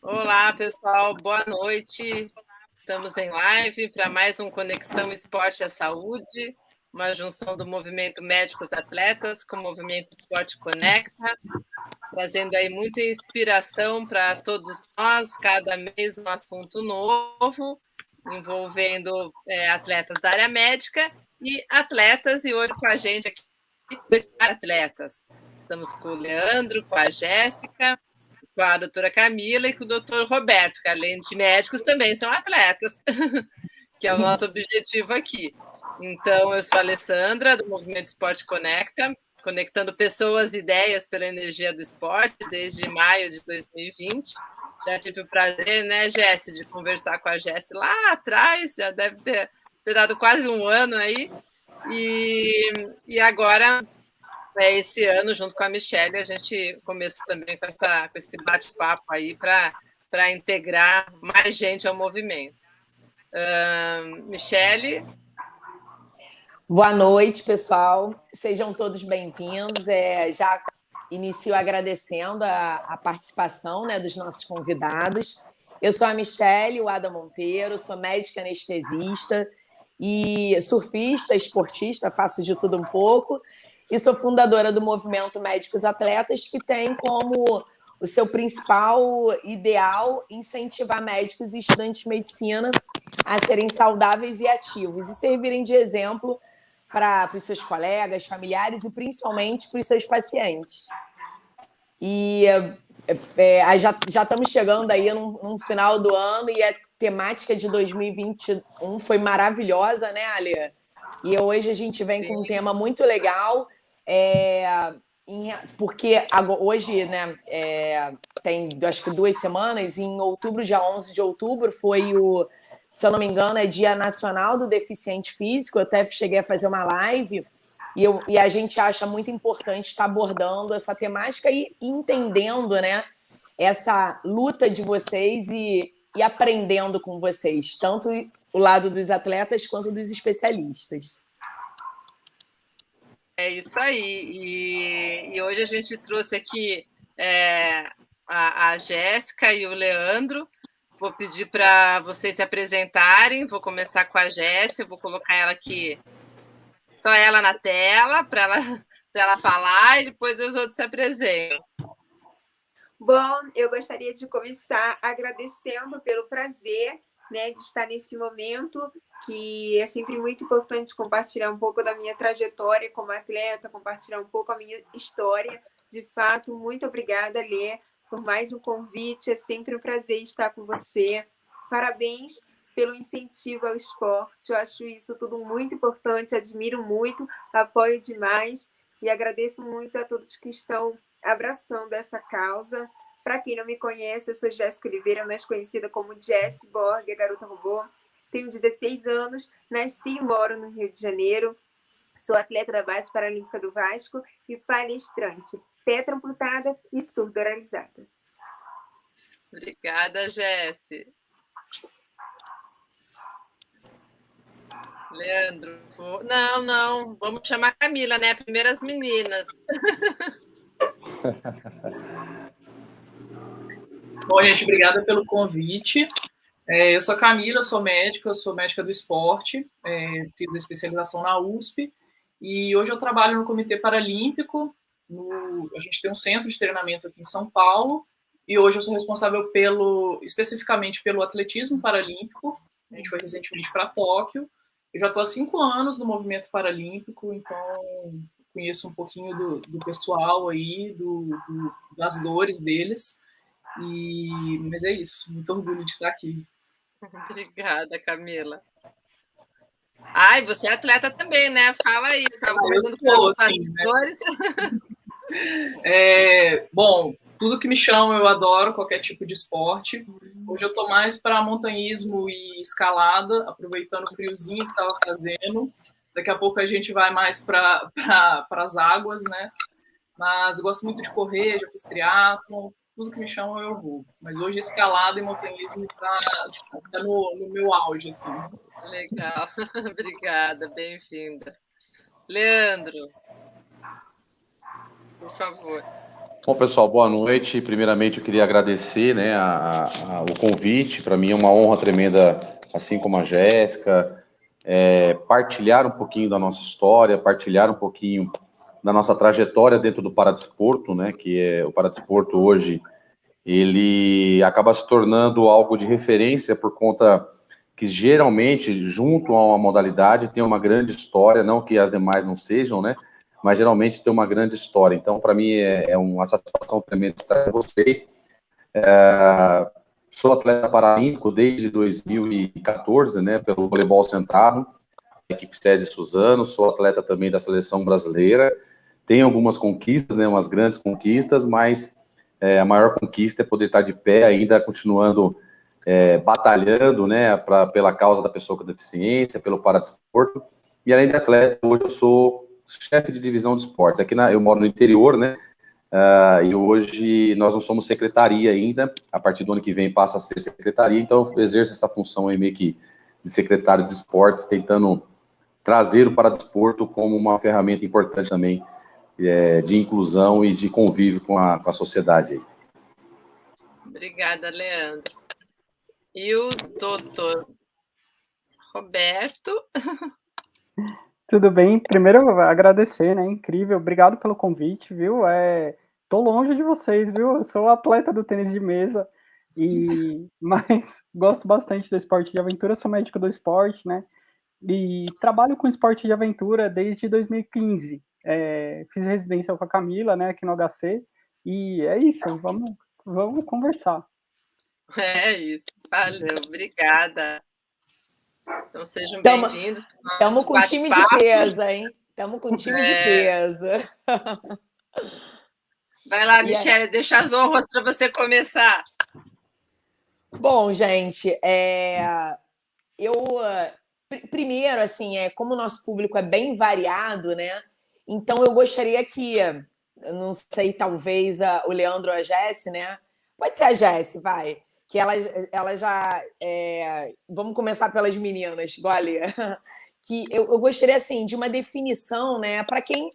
Olá, pessoal, boa noite. Estamos em live para mais um Conexão Esporte à Saúde, uma junção do Movimento Médicos Atletas com o Movimento Esporte Conecta, trazendo aí muita inspiração para todos nós, cada mês um assunto novo, envolvendo atletas da área médica e atletas, e hoje com a gente aqui, dois atletas. Estamos com o Leandro, com a Jéssica, com a doutora Camila e com o doutor Roberto, que além de médicos também são atletas, que é o nosso objetivo aqui. Então, eu sou a Alessandra, do Movimento Esporte Conecta, conectando pessoas e ideias pela energia do esporte desde maio de 2020. Já tive o prazer, né, Jéssica, de conversar com a Jéssica lá atrás, já deve ter dado quase um ano aí. E agora esse ano, junto com a Michelle, a gente começou também com esse bate-papo aí para integrar mais gente ao movimento. Michelle? Boa noite, pessoal. Sejam todos bem-vindos. Já inicio agradecendo a participação, né, dos nossos convidados. Eu sou a Michelle Wada Monteiro, sou médica anestesista e surfista, esportista, faço de tudo um pouco. E sou fundadora do Movimento Médicos Atletas, que tem como o seu principal ideal incentivar médicos e estudantes de medicina a serem saudáveis e ativos e servirem de exemplo para os seus colegas, familiares e principalmente para os seus pacientes. E já estamos chegando aí no final do ano e a temática de 2021 foi maravilhosa, né, Ale? E hoje a gente vem com um tema muito legal, porque hoje, né, tem acho que 2 semanas, em outubro, dia 11 de outubro, foi se eu não me engano, é Dia Nacional do Deficiente Físico. Eu até cheguei a fazer uma live e a gente acha muito importante estar abordando essa temática e entendendo, né, essa luta de vocês e aprendendo com vocês, tanto o lado dos atletas quanto dos especialistas. É isso aí. E hoje a gente trouxe aqui a Jéssica e o Leandro. Vou pedir para vocês se apresentarem. Vou começar com a Jéssica, vou colocar ela aqui, só ela na tela, para ela falar, e depois os outros se apresentam. Bom, eu gostaria de começar agradecendo pelo prazer, né, de estar nesse momento, que é sempre muito importante compartilhar um pouco da minha trajetória como atleta, compartilhar um pouco a minha história. De fato, muito obrigada, Lê, por mais um convite. É sempre um prazer estar com você. Parabéns pelo incentivo ao esporte. Eu acho isso tudo muito importante, admiro muito, apoio demais e agradeço muito a todos que estão abraçando essa causa. Para quem não me conhece, eu sou Jéssica Oliveira, mais conhecida como Jessie Borg, a garota robô. Tenho 16 anos, nasci e moro no Rio de Janeiro. Sou atleta da base paralímpica do Vasco e palestrante, tetraamputada e surdo-oralizada. Obrigada, Jéssica. Leandro, não, vamos chamar a Camila, né? Primeiro as meninas. Bom, gente, obrigada pelo convite. Eu sou a Camila, sou médica do esporte, fiz a especialização na USP e hoje eu trabalho no Comitê Paralímpico. A gente tem um centro de treinamento aqui em São Paulo e hoje eu sou responsável especificamente pelo atletismo paralímpico. A gente foi recentemente para Tóquio. Eu já estou há 5 anos no movimento paralímpico, então conheço um pouquinho do pessoal aí, das dores deles. Mas é isso, muito orgulho de estar aqui. Obrigada, Camila. E você é atleta também, né? Fala aí. Eu sou, assim, né? Bom, tudo que me chama eu adoro, qualquer tipo de esporte. Hoje eu estou mais para montanhismo e escalada, aproveitando o friozinho que estava fazendo. Daqui a pouco a gente vai mais para as águas, né? Mas eu gosto muito de correr, já fiz triatlon, tudo que me chama eu vou. Mas hoje escalada e montanhismo está no meu auge, assim. Legal, obrigada, bem-vinda. Leandro, por favor. Bom, pessoal, boa noite. Primeiramente, eu queria agradecer, né, o convite. Para mim é uma honra tremenda, assim como a Jéssica, partilhar um pouquinho da nossa história, partilhar um pouquinho da nossa trajetória dentro do paradesporto, né, que o paradesporto hoje, ele acaba se tornando algo de referência por conta que geralmente, junto a uma modalidade, tem uma grande história, não que as demais não sejam, né, mas geralmente tem uma grande história. Então, para mim, é uma satisfação tremenda estar com vocês. Sou atleta paralímpico desde 2014, né, pelo voleibol sentado, equipe SESI Suzano, sou atleta também da seleção brasileira, tenho algumas conquistas, né, umas grandes conquistas, mas a maior conquista é poder estar de pé ainda, continuando batalhando, né, pela causa da pessoa com deficiência, pelo paradesporto, e além de atleta, hoje eu sou chefe de divisão de esportes. Aqui eu moro no interior, né, e hoje nós não somos secretaria ainda, a partir do ano que vem passa a ser secretaria, então eu exerço essa função aí meio que de secretário de esportes, tentando trazer o paradesporto como uma ferramenta importante também de inclusão e de convívio com a sociedade. Obrigada, Leandro. E o doutor Roberto? Tudo bem? Primeiro, agradecer, né? Incrível. Obrigado pelo convite, viu? Tô longe de vocês, viu? Eu sou atleta do tênis de mesa, mas gosto bastante do esporte de aventura, sou médico do esporte, né? E trabalho com esporte de aventura desde 2015. Fiz residência com a Camila, né, aqui no HC, e é isso, vamos conversar. É isso, valeu, obrigada. Então sejam bem-vindos. Estamos com time de peso, hein? Estamos com time de peso. Vai lá, Michele, deixa as honras para você começar. Bom, gente, primeiro, assim, como o nosso público é bem variado, né? Então eu gostaria que, eu não sei, talvez o Leandro ou a Jéssica, né? Pode ser a Jéssica, vai. Que ela já. Vamos começar pelas meninas, igual ali. Que eu gostaria, assim, de uma definição, né? Para quem.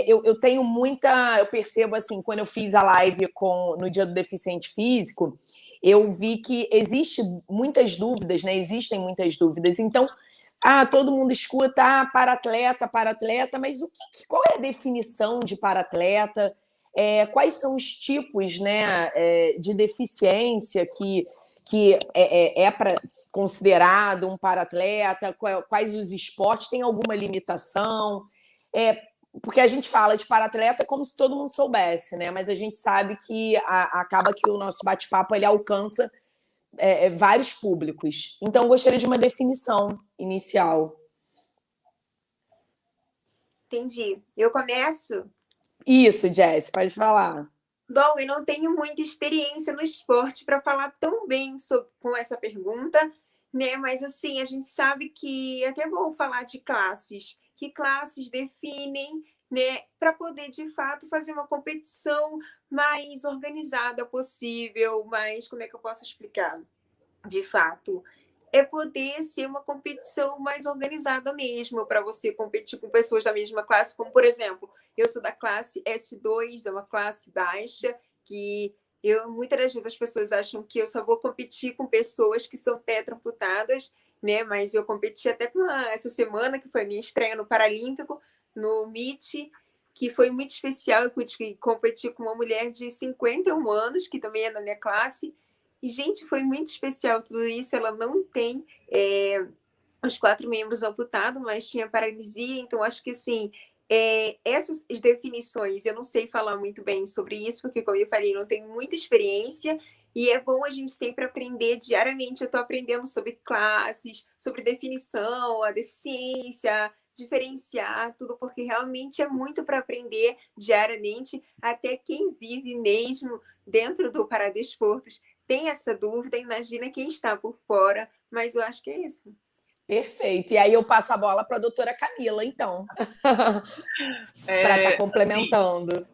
Eu tenho muita. Eu percebo, assim, quando eu fiz a live no Dia do Deficiente Físico, eu vi que existem muitas dúvidas, né? Existem muitas dúvidas. Então, todo mundo escuta para-atleta, mas qual é a definição de para-atleta? Quais são os tipos, né, de deficiência que para considerado um para-atleta? Quais os esportes? Tem alguma limitação? Porque a gente fala de para-atleta como se todo mundo soubesse, né? Mas a gente sabe que acaba que o nosso bate-papo ele alcança vários públicos. Então, eu gostaria de uma definição inicial. Entendi. Eu começo? Isso, Jess, pode falar. Bom, eu não tenho muita experiência no esporte para falar tão bem com essa pergunta, né? Mas, assim, a gente sabe que até vou falar de classes. Que classes definem, né? Para poder, de fato, fazer uma competição mais organizada possível, mais, como é que eu posso explicar? De fato, poder ser uma competição mais organizada mesmo, para você competir com pessoas da mesma classe, como, por exemplo, eu sou da classe S2, é uma classe baixa, que muitas das vezes as pessoas acham que eu só vou competir com pessoas que são tetraamputadas, né? Mas eu competi até essa semana, que foi a minha estreia no Paralímpico, no MIT, que foi muito especial. Eu pude competir com uma mulher de 51 anos, que também é da minha classe. E, gente, foi muito especial tudo isso. Ela não tem os 4 membros amputados, mas tinha paralisia. Então, acho que, assim, essas definições, eu não sei falar muito bem sobre isso, porque, como eu falei, não tenho muita experiência. E é bom a gente sempre aprender diariamente. Eu estou aprendendo sobre classes, sobre definição, a deficiência, diferenciar tudo, porque realmente é muito para aprender diariamente. Até quem vive mesmo dentro do paradesportos tem essa dúvida, imagina quem está por fora, mas eu acho que é isso. Perfeito. E aí eu passo a bola para a doutora Camila, então, para estar complementando.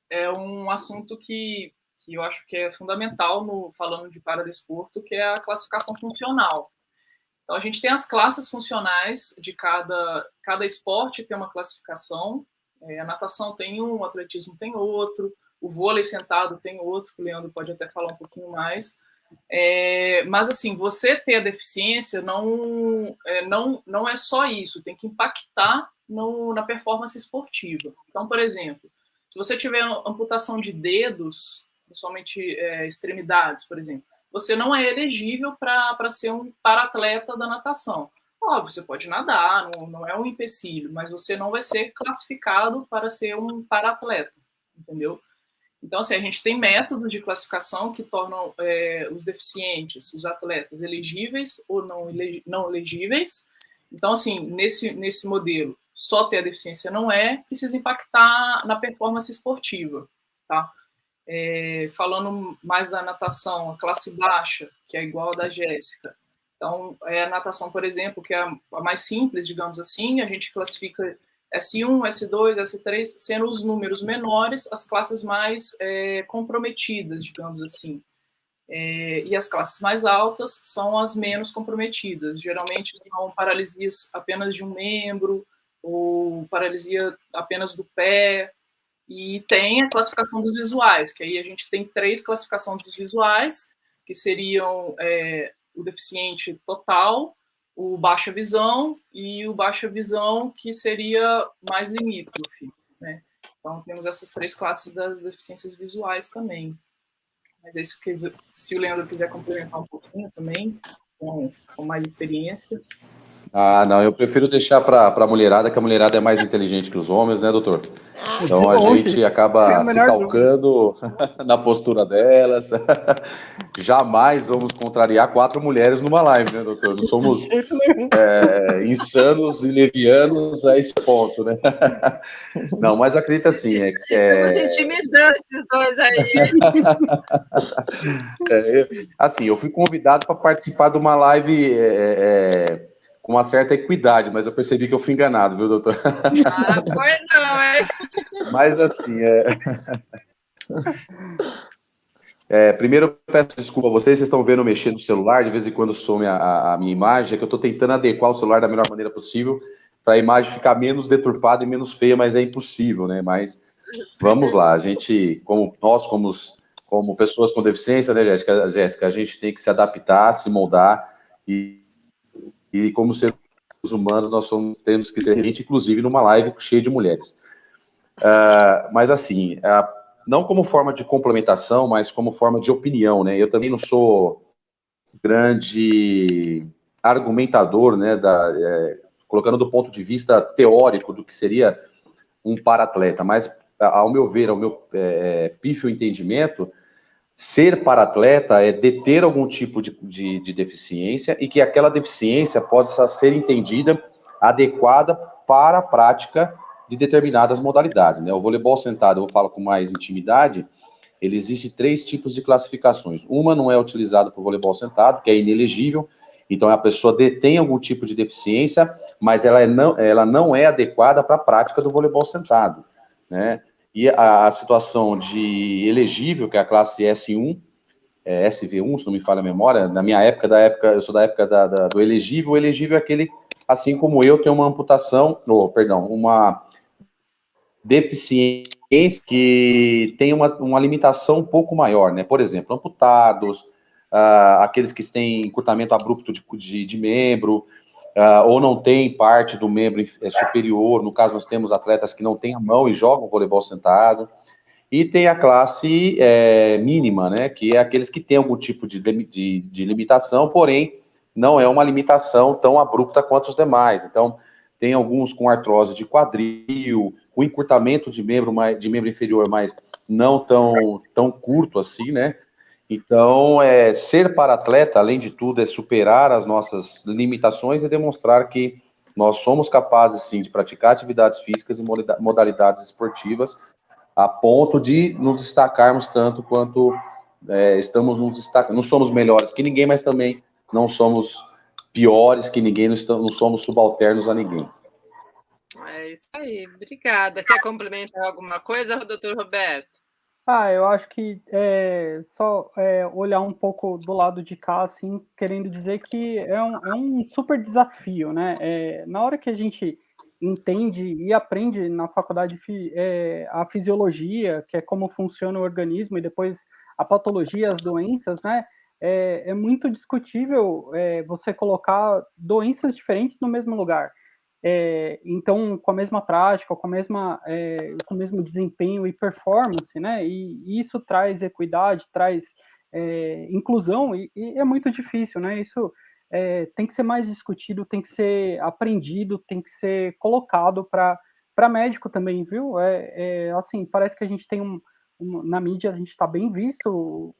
É um assunto que eu acho que é fundamental falando de paradesporto, que é a classificação funcional. Então, a gente tem as classes funcionais de cada esporte, tem uma classificação. A natação tem um, o atletismo tem outro, O vôlei sentado tem outro, que o Leandro pode até falar um pouquinho mais. Mas, assim, você ter a deficiência não é só isso, tem que impactar na performance esportiva. Então, por exemplo, se você tiver amputação de dedos, principalmente extremidades, por exemplo, você não é elegível para ser um para-atleta da natação. Óbvio, você pode nadar, não é um empecilho, mas você não vai ser classificado para ser um para-atleta, entendeu? Então, assim, a gente tem métodos de classificação que tornam os deficientes, os atletas, elegíveis ou não elegíveis. Então, assim, nesse modelo, só ter a deficiência não precisa impactar na performance esportiva, tá? Falando mais da natação, a classe baixa, que é igual a da Jéssica. Então, a natação, por exemplo, que é a mais simples, digamos assim, a gente classifica S1, S2, S3, sendo os números menores as classes mais comprometidas, digamos assim. E as classes mais altas são as menos comprometidas. Geralmente são paralisias apenas de um membro, ou paralisia apenas do pé. E tem a classificação dos visuais, que aí a gente tem 3 classificações dos visuais, que seriam o deficiente total, o baixa visão e o baixa visão, que seria mais limítrofe, né? Então, temos essas 3 classes das deficiências visuais também. Mas é isso que, se o Leandro quiser complementar um pouquinho também, com mais experiência. Ah, não, eu prefiro deixar para a mulherada, que a mulherada é mais inteligente que os homens, né, doutor? Então a gente acaba se calcando na postura delas. Jamais vamos contrariar 4 mulheres numa live, né, doutor? Não somos insanos e levianos a esse ponto, né? Não, mas acredita assim. Estamos intimidando esses dois aí. Assim, eu fui convidado para participar de uma live com uma certa equidade, mas eu percebi que eu fui enganado, viu, doutor? Ah, foi não, hein? Mas assim, primeiro eu peço desculpa a vocês estão vendo eu mexer no celular, de vez em quando some a minha imagem, é que eu estou tentando adequar o celular da melhor maneira possível para a imagem ficar menos deturpada e menos feia, mas é impossível, né? Mas vamos lá, a gente, como pessoas com deficiência, né, Jéssica, a gente tem que se adaptar, se moldar e como seres humanos nós temos que ser gente, inclusive numa live cheia de mulheres. Mas assim, não como forma de complementação, mas como forma de opinião, né? Eu também não sou grande argumentador, né? Colocando do ponto de vista teórico do que seria um para-atleta, mas ao meu ver, ao meu pífio entendimento, ser para-atleta é deter algum tipo de deficiência e que aquela deficiência possa ser entendida adequada para a prática de determinadas modalidades, né? O voleibol sentado, eu falo com mais intimidade, ele existe 3 tipos de classificações. Uma não é utilizada para o voleibol sentado, que é inelegível, então a pessoa tem algum tipo de deficiência, mas ela não é adequada para a prática do voleibol sentado, né? E a situação de elegível, que é a classe S1, SV1, se não me falha a memória, na minha época, eu sou da época do elegível. O elegível é aquele, assim como eu, tem uma amputação, uma deficiência que tem uma limitação um pouco maior, né? Por exemplo, amputados, aqueles que têm encurtamento abrupto de membro, ou não tem parte do membro superior. No caso, nós temos atletas que não têm a mão e jogam voleibol sentado. E tem a classe mínima, né, que é aqueles que têm algum tipo de limitação, porém, não é uma limitação tão abrupta quanto os demais. Então, tem alguns com artrose de quadril, com encurtamento de membro inferior, mas não tão curto assim, né? Então, ser para-atleta, além de tudo, é superar as nossas limitações e demonstrar que nós somos capazes, sim, de praticar atividades físicas e modalidades esportivas, a ponto de nos destacarmos tanto quanto estamos nos destacando. Não somos melhores que ninguém, mas também não somos piores que ninguém, não somos subalternos a ninguém. É isso aí, obrigada. Quer complementar alguma coisa, doutor Roberto? Eu acho que só olhar um pouco do lado de cá, assim, querendo dizer que é um super desafio, né? Na hora que a gente entende e aprende na faculdade a fisiologia, que é como funciona o organismo, e depois a patologia, as doenças, né? É muito discutível você colocar doenças diferentes no mesmo lugar. Então, com a mesma prática, com o mesmo desempenho e performance, né? E isso traz equidade, traz inclusão, e é muito difícil, né? Isso tem que ser mais discutido, tem que ser aprendido, tem que ser colocado para médico também, viu? Assim, parece que a gente tem na mídia, a gente está bem visto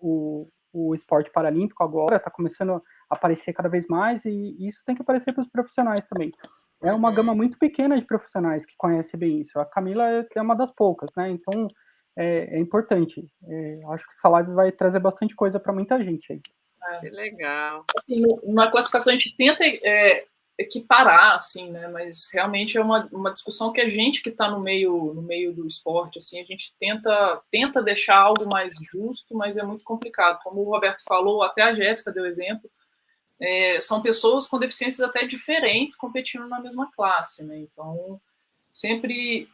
o esporte paralímpico agora, está começando a aparecer cada vez mais, e isso tem que aparecer para os profissionais também. É uma gama muito pequena de profissionais que conhecem bem isso. A Camila é uma das poucas, né? Então, é importante. Acho que essa live vai trazer bastante coisa para muita gente aí. Que legal. Assim, na classificação a gente tenta equiparar, assim, né? Mas realmente é uma discussão que a gente que está no meio do esporte, assim, a gente tenta deixar algo mais justo, mas é muito complicado. Como o Roberto falou, até a Jéssica deu exemplo, são pessoas com deficiências até diferentes competindo na mesma classe, né? Então, sempre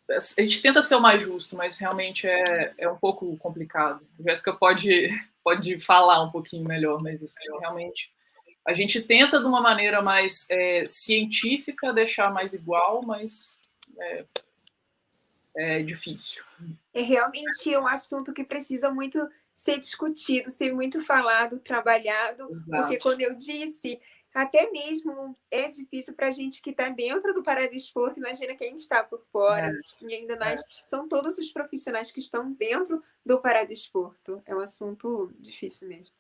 a gente tenta ser o mais justo, mas realmente é um pouco complicado. A Jéssica pode falar um pouquinho melhor, mas assim, realmente a gente tenta de uma maneira mais científica deixar mais igual, mas é difícil. É realmente um assunto que precisa muito ser discutido, ser muito falado, trabalhado, Exato. Porque quando eu disse, até mesmo é difícil para a gente que está dentro do paradesporto, imagina quem está por fora, e ainda mais são todos os profissionais que estão dentro do paradesporto. É um assunto difícil mesmo.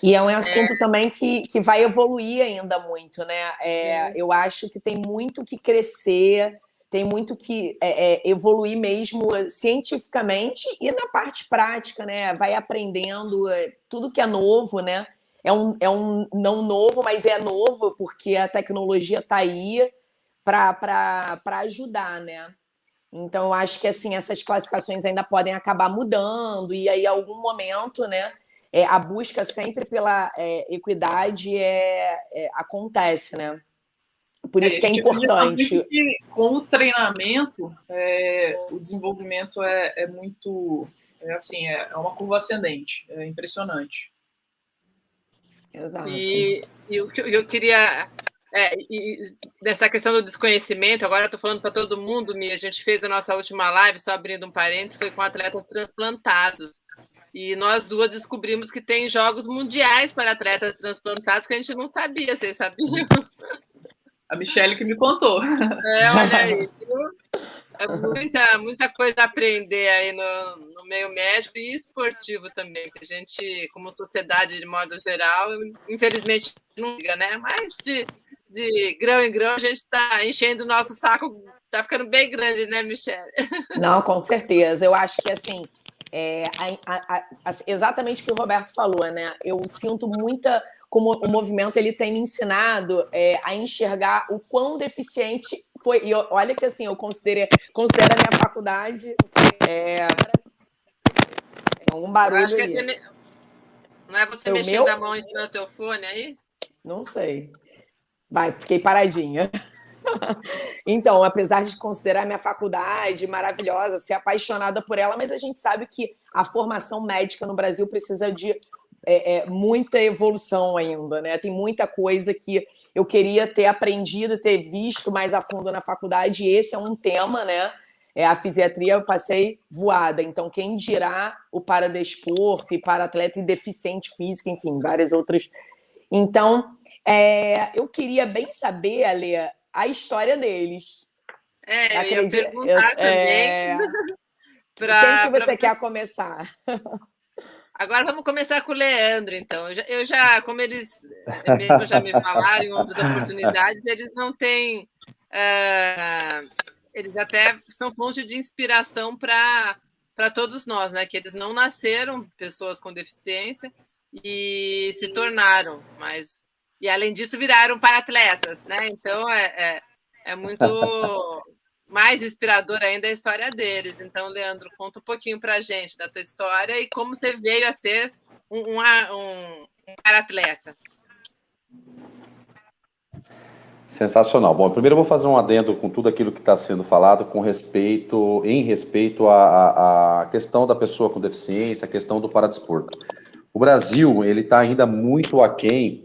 E é um assunto também que vai evoluir ainda muito, né? Eu acho que tem muito que crescer, tem muito que evoluir mesmo cientificamente e na parte prática, né? Vai aprendendo tudo que é novo, né? É um não novo, mas é novo porque a tecnologia está aí para ajudar, né? Então, eu acho que assim, essas classificações ainda podem acabar mudando, e aí, em algum momento, né? A busca sempre pela equidade acontece, né? Por isso que é importante. Que, com o treinamento, o desenvolvimento é muito... assim, é uma curva ascendente, é impressionante. Exato. E eu queria... dessa questão do desconhecimento, agora eu estou falando para todo mundo, Mia, a gente fez a nossa última live, só abrindo um parênteses, foi com atletas transplantados. E nós duas descobrimos que tem jogos mundiais para atletas transplantados que a gente não sabia, vocês sabiam? A Michelle que me contou. Olha aí, viu? Muita coisa a aprender aí no meio médico e esportivo também, que a gente, como sociedade de modo geral, infelizmente não liga, né? Mas de grão em grão a gente está enchendo o nosso saco, está ficando bem grande, né, Michelle? Não, com certeza. Eu acho que assim, exatamente o que o Roberto falou, né? Eu sinto muita, como o movimento ele tem me ensinado a enxergar o quão deficiente foi. E olha que assim, eu considero a minha faculdade um barulho. Eu acho que não é você mexendo a mão em cima do teu fone aí? Não sei. Vai, fiquei paradinha. Então, apesar de considerar minha faculdade maravilhosa, ser apaixonada por ela, mas a gente sabe que a formação médica no Brasil precisa de muita evolução ainda, né? Tem muita coisa que eu queria ter aprendido, ter visto mais a fundo na faculdade, e esse é um tema, né? A fisiatria eu passei voada, então quem dirá o paradesporto e para-atleta e deficiente físico, enfim, várias outras. Então, eu queria bem saber, Ale, a história deles. Eu ia perguntar também. Quem que você quer começar? Agora vamos começar com o Leandro, então. Eu já, como eles mesmo já me falaram em outras oportunidades, eles não têm... eles até são fonte de inspiração para todos nós, né? Que eles não nasceram pessoas com deficiência e se tornaram, mas... E, além disso, viraram para-atletas, né? Então, é muito mais inspirador ainda a história deles. Então, Leandro, conta um pouquinho para a gente da tua história e como você veio a ser um para-atleta. Sensacional. Bom, primeiro eu vou fazer um adendo com tudo aquilo que está sendo falado em respeito à questão da pessoa com deficiência, a questão do paradesporto. O Brasil, ele está ainda muito aquém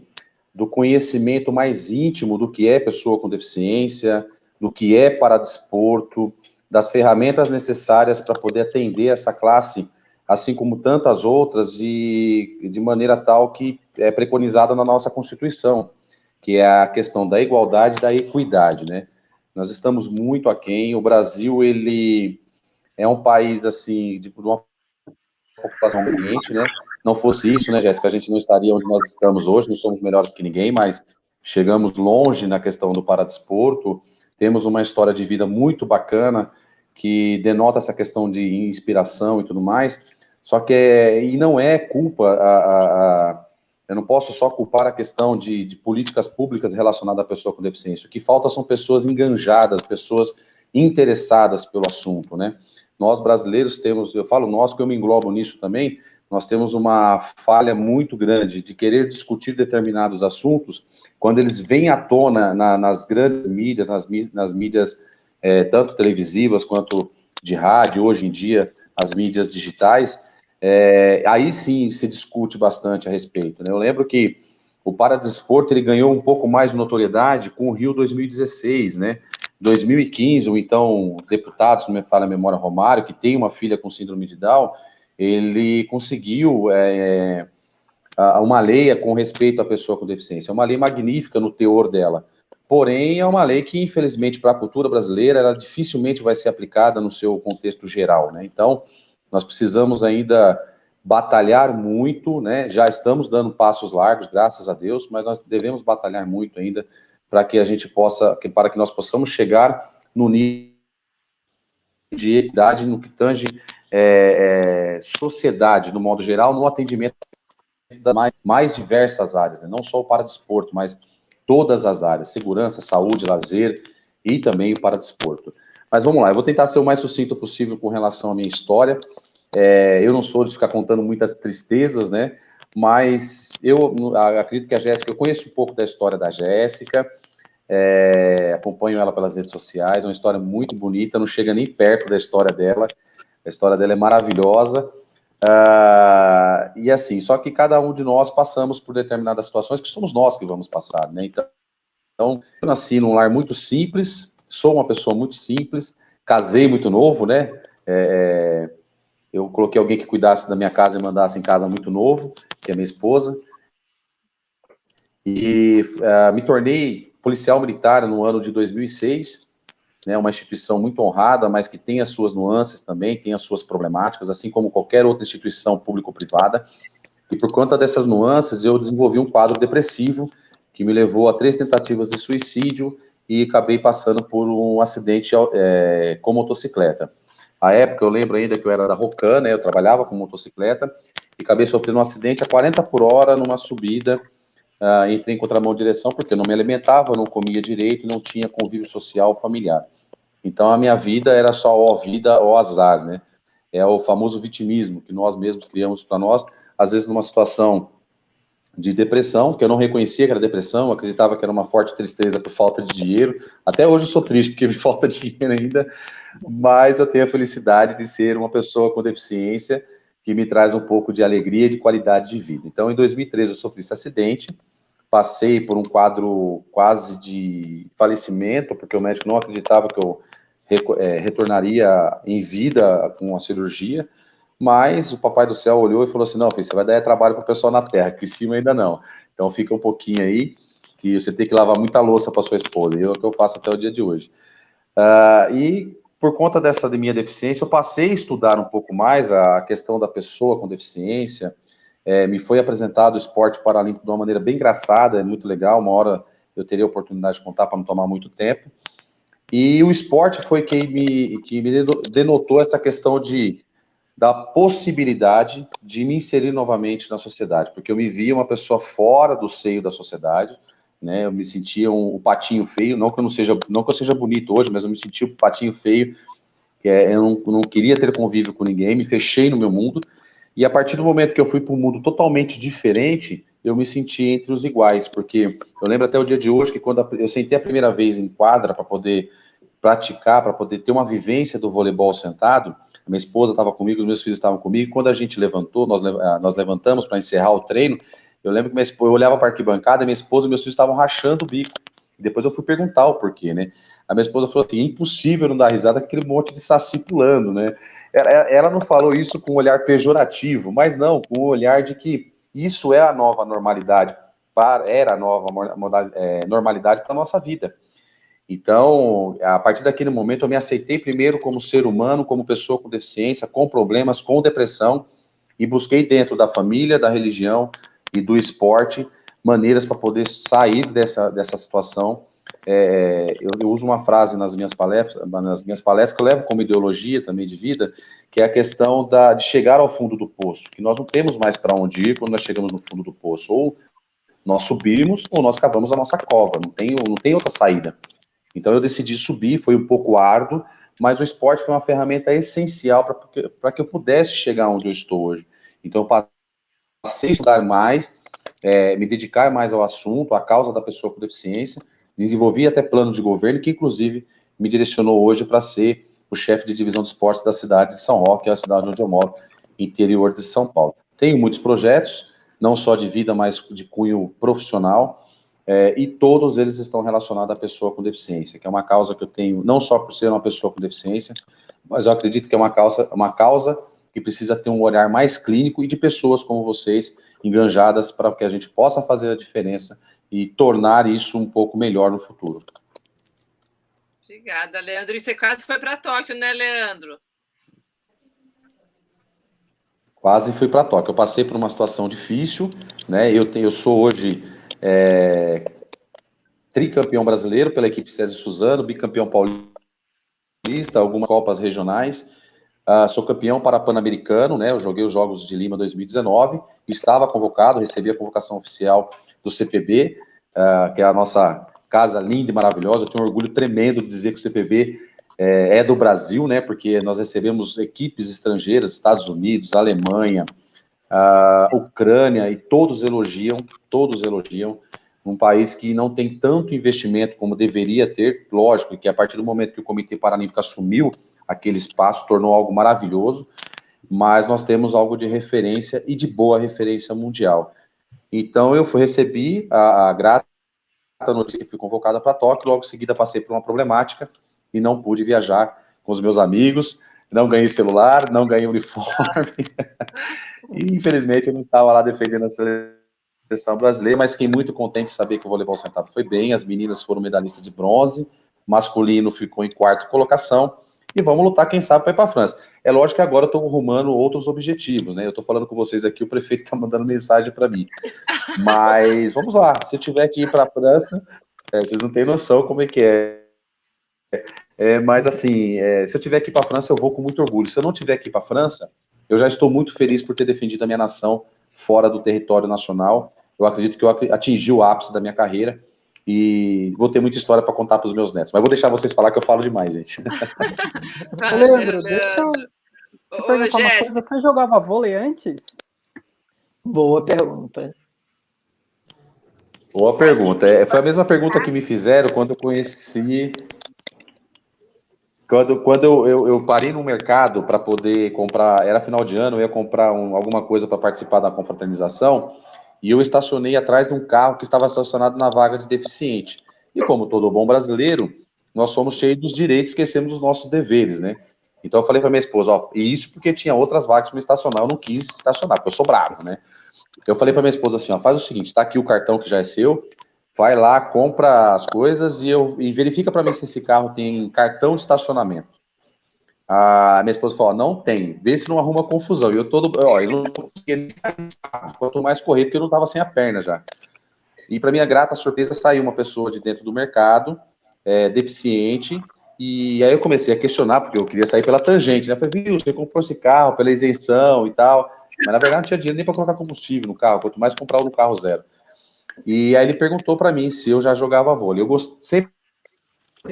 do conhecimento mais íntimo do que é pessoa com deficiência, do que é paradesporto, das ferramentas necessárias para poder atender essa classe, assim como tantas outras, e de maneira tal que é preconizada na nossa Constituição, que é a questão da igualdade e da equidade, né? Nós estamos muito aquém. O Brasil, ele é um país, assim, de uma população ambiente, né? Não fosse isso, né, Jéssica, a gente não estaria onde nós estamos hoje, não somos melhores que ninguém, mas chegamos longe na questão do paradesporto, temos uma história de vida muito bacana, que denota essa questão de inspiração e tudo mais, só que e não é culpa, eu não posso só culpar a questão de políticas públicas relacionadas à pessoa com deficiência. O que falta são pessoas enganjadas, pessoas interessadas pelo assunto, né? Nós brasileiros temos, eu falo nós porque eu me englobo nisso também, nós temos uma falha muito grande de querer discutir determinados assuntos quando eles vêm à tona nas grandes mídias, nas mídias tanto televisivas quanto de rádio, hoje em dia, as mídias digitais, aí sim se discute bastante a respeito, né? Eu lembro que o paradesporto ele ganhou um pouco mais de notoriedade com o Rio 2016, né? 2015, o então deputado, se não me falha a memória, Romário, que tem uma filha com síndrome de Down, ele conseguiu uma lei com respeito à pessoa com deficiência. É uma lei magnífica no teor dela. Porém, é uma lei que, infelizmente, para a cultura brasileira, ela dificilmente vai ser aplicada no seu contexto geral, né? Então, nós precisamos ainda batalhar muito, né? Já estamos dando passos largos, graças a Deus, mas nós devemos batalhar muito ainda para que a gente possa, para que nós possamos chegar no nível de equidade no que tange sociedade, no modo geral, no atendimento das mais diversas áreas, né? Não só o paradesporto, mas todas as áreas, segurança, saúde, lazer e também o paradesporto. Mas vamos lá, eu vou tentar ser o mais sucinto possível com relação à minha história. Eu não sou de ficar contando muitas tristezas, né? Mas eu acredito que a Jéssica, eu conheço um pouco da história da Jéssica, acompanho ela pelas redes sociais, é uma história muito bonita, não chega nem perto da história dela, a história dela é maravilhosa, e assim, só que cada um de nós passamos por determinadas situações que somos nós que vamos passar, né? Então eu nasci num lar muito simples, sou uma pessoa muito simples, casei muito novo, né? Eu coloquei alguém que cuidasse da minha casa e mandasse em casa muito novo, que é minha esposa, e me tornei policial militar no ano de 2006, né, uma instituição muito honrada, mas que tem as suas nuances também, tem as suas problemáticas, assim como qualquer outra instituição público-privada, e por conta dessas nuances, eu desenvolvi um quadro depressivo, que me levou a 3 tentativas de suicídio, e acabei passando por um acidente com motocicleta. À época, eu lembro ainda que eu era da Rocan, né, eu trabalhava com motocicleta, e acabei sofrendo um acidente a 40 por hora numa subida. Entrei em contramão de direção porque eu não me alimentava, não comia direito, não tinha convívio social familiar. Então a minha vida era só ó vida ou azar, né? É o famoso vitimismo que nós mesmos criamos para nós, às vezes numa situação de depressão, que eu não reconhecia que era depressão, eu acreditava que era uma forte tristeza por falta de dinheiro. Até hoje eu sou triste porque me falta dinheiro ainda, mas eu tenho a felicidade de ser uma pessoa com deficiência que me traz um pouco de alegria e de qualidade de vida. Então, em 2013 eu sofri esse acidente, passei por um quadro quase de falecimento, porque o médico não acreditava que eu retornaria em vida com a cirurgia, mas o Papai do Céu olhou e falou assim, não, filho, você vai dar trabalho para o pessoal na Terra, que em cima ainda não. Então fica um pouquinho aí, que você tem que lavar muita louça para sua esposa, e é o que eu faço até o dia de hoje. E por conta dessa minha deficiência, eu passei a estudar um pouco mais a questão da pessoa com deficiência. Me foi apresentado o esporte paralímpico de uma maneira bem engraçada, é muito legal, uma hora eu teria a oportunidade de contar para não tomar muito tempo. E o esporte foi que me denotou essa questão da possibilidade de me inserir novamente na sociedade, porque eu me via uma pessoa fora do seio da sociedade, né? Eu me sentia um patinho feio, não que eu seja bonito hoje, mas eu me sentia um patinho feio, eu não queria ter convívio com ninguém, me fechei no meu mundo. E a partir do momento que eu fui para um mundo totalmente diferente, eu me senti entre os iguais, porque eu lembro até o dia de hoje que quando eu sentei a primeira vez em quadra para poder praticar, para poder ter uma vivência do voleibol sentado, minha esposa estava comigo, os meus filhos estavam comigo, quando a gente levantou, nós levantamos para encerrar o treino, eu lembro que eu olhava para a arquibancada, minha esposa e meus filhos estavam rachando o bico. Depois eu fui perguntar o porquê, né? A minha esposa falou assim, é impossível não dar risada com aquele monte de saci pulando, né? Ela não falou isso com um olhar pejorativo, mas não, com o olhar de que isso é a nova normalidade, era a nova normalidade para a nossa vida. Então, a partir daquele momento, eu me aceitei primeiro como ser humano, como pessoa com deficiência, com problemas, com depressão, e busquei dentro da família, da religião e do esporte maneiras para poder sair dessa situação. Eu uso uma frase nas minhas palestras que eu levo como ideologia também de vida, que é a questão de chegar ao fundo do poço, que nós não temos mais para onde ir quando nós chegamos no fundo do poço, ou nós subimos ou nós cavamos a nossa cova, não tem outra saída. Então eu decidi subir, foi um pouco árduo, mas o esporte foi uma ferramenta essencial para que eu pudesse chegar onde eu estou hoje. Então eu passei a estudar mais, me dedicar mais ao assunto, à causa da pessoa com deficiência, desenvolvi até plano de governo, que inclusive me direcionou hoje para ser o chefe de divisão de esportes da cidade de São Roque, que é a cidade onde eu moro, interior de São Paulo. Tenho muitos projetos, não só de vida, mas de cunho profissional, e todos eles estão relacionados à pessoa com deficiência, que é uma causa que eu tenho, não só por ser uma pessoa com deficiência, mas eu acredito que é uma causa que precisa ter um olhar mais clínico e de pessoas como vocês, enganjadas para que a gente possa fazer a diferença e tornar isso um pouco melhor no futuro. Obrigada, Leandro. E você quase foi para Tóquio, né, Leandro? Quase fui para Tóquio. Eu passei por uma situação difícil, né? Eu sou hoje tricampeão brasileiro pela equipe César Suzano, bicampeão paulista, algumas copas regionais. Sou campeão para Pan-Americano, né? Eu joguei os Jogos de Lima 2019, estava convocado, recebi a convocação oficial do CPB, que é a nossa casa linda e maravilhosa. Eu tenho um orgulho tremendo de dizer que o CPB é do Brasil, né? Porque nós recebemos equipes estrangeiras, Estados Unidos, Alemanha, Ucrânia, e todos elogiam, um país que não tem tanto investimento como deveria ter. Lógico que a partir do momento que o Comitê Paralímpico assumiu aquele espaço, tornou algo maravilhoso, mas nós temos algo de referência e de boa referência mundial. Então eu recebi a grata notícia que fui convocada para Tóquio, logo em seguida passei por uma problemática e não pude viajar com os meus amigos, não ganhei celular, não ganhei uniforme, e infelizmente eu não estava lá defendendo a seleção brasileira, mas fiquei muito contente de saber que o voleibol sentado foi bem, as meninas foram medalhistas de bronze, masculino ficou em 4ª colocação, e vamos lutar, quem sabe, para ir para a França. É lógico que agora eu estou arrumando outros objetivos, né? Eu estou falando com vocês aqui, o prefeito está mandando mensagem para mim. Mas vamos lá, se eu tiver que ir para a França, vocês não têm noção como é que é. Mas assim, se eu tiver que ir para a França, eu vou com muito orgulho. Se eu não tiver que ir para a França, eu já estou muito feliz por ter defendido a minha nação fora do território nacional. Eu acredito que eu atingi o ápice da minha carreira e vou ter muita história para contar para os meus netos. Mas vou deixar vocês falar que eu falo demais, gente. Leandro, deixa eu te perguntar uma coisa. Você jogava vôlei antes? Boa pergunta. Boa pergunta. Foi a mesma pergunta que me fizeram quando eu conheci... Quando eu parei no mercado para poder comprar, era final de ano, eu ia comprar alguma coisa para participar da confraternização, e eu estacionei atrás de um carro que estava estacionado na vaga de deficiente. E como todo bom brasileiro, nós somos cheios dos direitos, esquecemos dos nossos deveres, né? Então eu falei para minha esposa, e isso porque tinha outras vagas para me estacionar, eu não quis estacionar, porque eu sou bravo, né? Eu falei para minha esposa assim, faz o seguinte, tá aqui o cartão que já é seu, vai lá, compra as coisas e verifica para mim se esse carro tem cartão de estacionamento. A minha esposa falou, não tem, vê se não arruma confusão. E eu não conseguia nem sair, quanto mais correr, porque eu não estava sem a perna já. E para minha grata surpresa, saiu uma pessoa de dentro do mercado, deficiente, e aí eu comecei a questionar, porque eu queria sair pela tangente, né? Eu falei, viu, você comprou esse carro pela isenção e tal, mas na verdade não tinha dinheiro nem para colocar combustível no carro, quanto mais comprar no carro zero. E aí ele perguntou para mim se eu já jogava vôlei. Sempre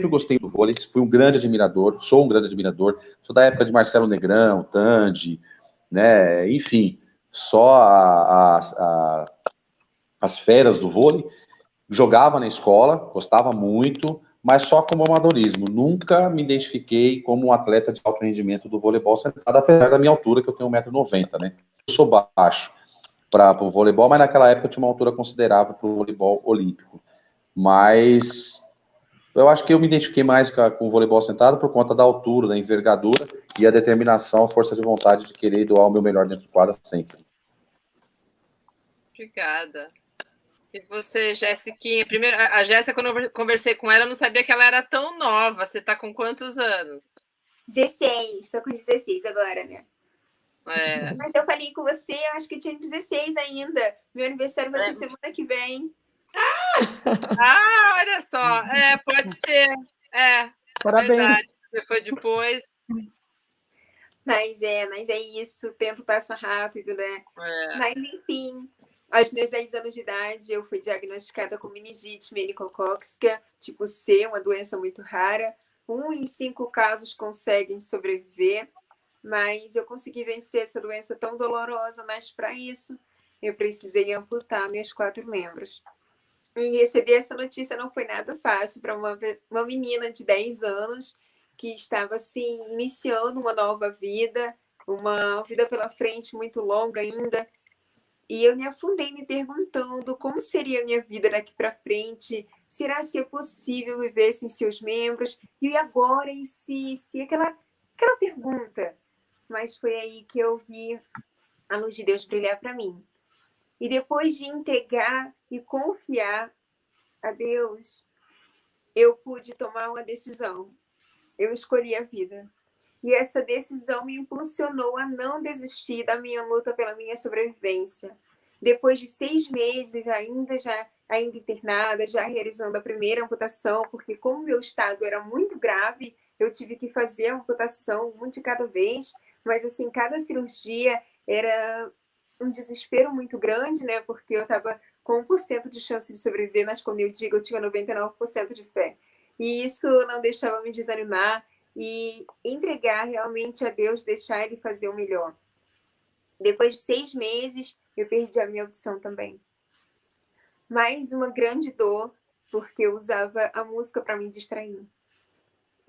gostei do vôlei, fui um grande admirador, sou um grande admirador, sou da época de Marcelo Negrão, Tandy, né, enfim, só as férias do vôlei, jogava na escola, gostava muito, mas só como amadorismo. Nunca me identifiquei como um atleta de alto rendimento do voleibol sentado, apesar da minha altura, que eu tenho 1,90 m, né? Eu sou baixo para o voleibol, mas naquela época eu tinha uma altura considerável para o voleibol olímpico. Mas eu acho que eu me identifiquei mais com o voleibol sentado por conta da altura, da envergadura e a determinação, a força de vontade de querer doar o meu melhor dentro do quadro sempre. Obrigada. E você, Jessiquinha? Primeiro, a Jéssica, quando eu conversei com ela, eu não sabia que ela era tão nova. Você está com quantos anos? 16, estou com 16 agora, né? É. Mas eu falei com você, eu acho que eu tinha 16 ainda. Meu aniversário vai ser semana que vem. Ah, olha só. Pode ser. Parabéns. Verdade. Você foi depois. Mas é isso. Tento passar rápido, né? Mas, enfim, aos meus 10 anos de idade, eu fui diagnosticada com meningite meningocócica, tipo C, uma doença muito rara. 1 em 5 casos conseguem sobreviver, mas eu consegui vencer essa doença tão dolorosa, mas para isso eu precisei amputar meus 4 membros. E receber essa notícia não foi nada fácil para uma menina de 10 anos que estava, assim, iniciando uma nova vida, uma vida pela frente muito longa ainda. E eu me afundei me perguntando como seria a minha vida daqui para frente, será se é possível viver sem seus membros? E agora, e se aquela pergunta? Mas foi aí que eu vi a luz de Deus brilhar para mim. E depois de entregar e confiar a Deus, eu pude tomar uma decisão. Eu escolhi a vida. E essa decisão me impulsionou a não desistir da minha luta pela minha sobrevivência. Depois de 6 meses, ainda internada, já realizando a primeira amputação, porque como meu estado era muito grave, eu tive que fazer a amputação um de cada vez, mas assim, cada cirurgia era um desespero muito grande, né? Porque eu estava com 1% de chance de sobreviver, mas como eu digo, eu tinha 99% de fé. E isso não deixava me desanimar e entregar realmente a Deus, deixar Ele fazer o melhor. Depois de 6 meses, eu perdi a minha audição também. Mais uma grande dor, porque eu usava a música para me distrair.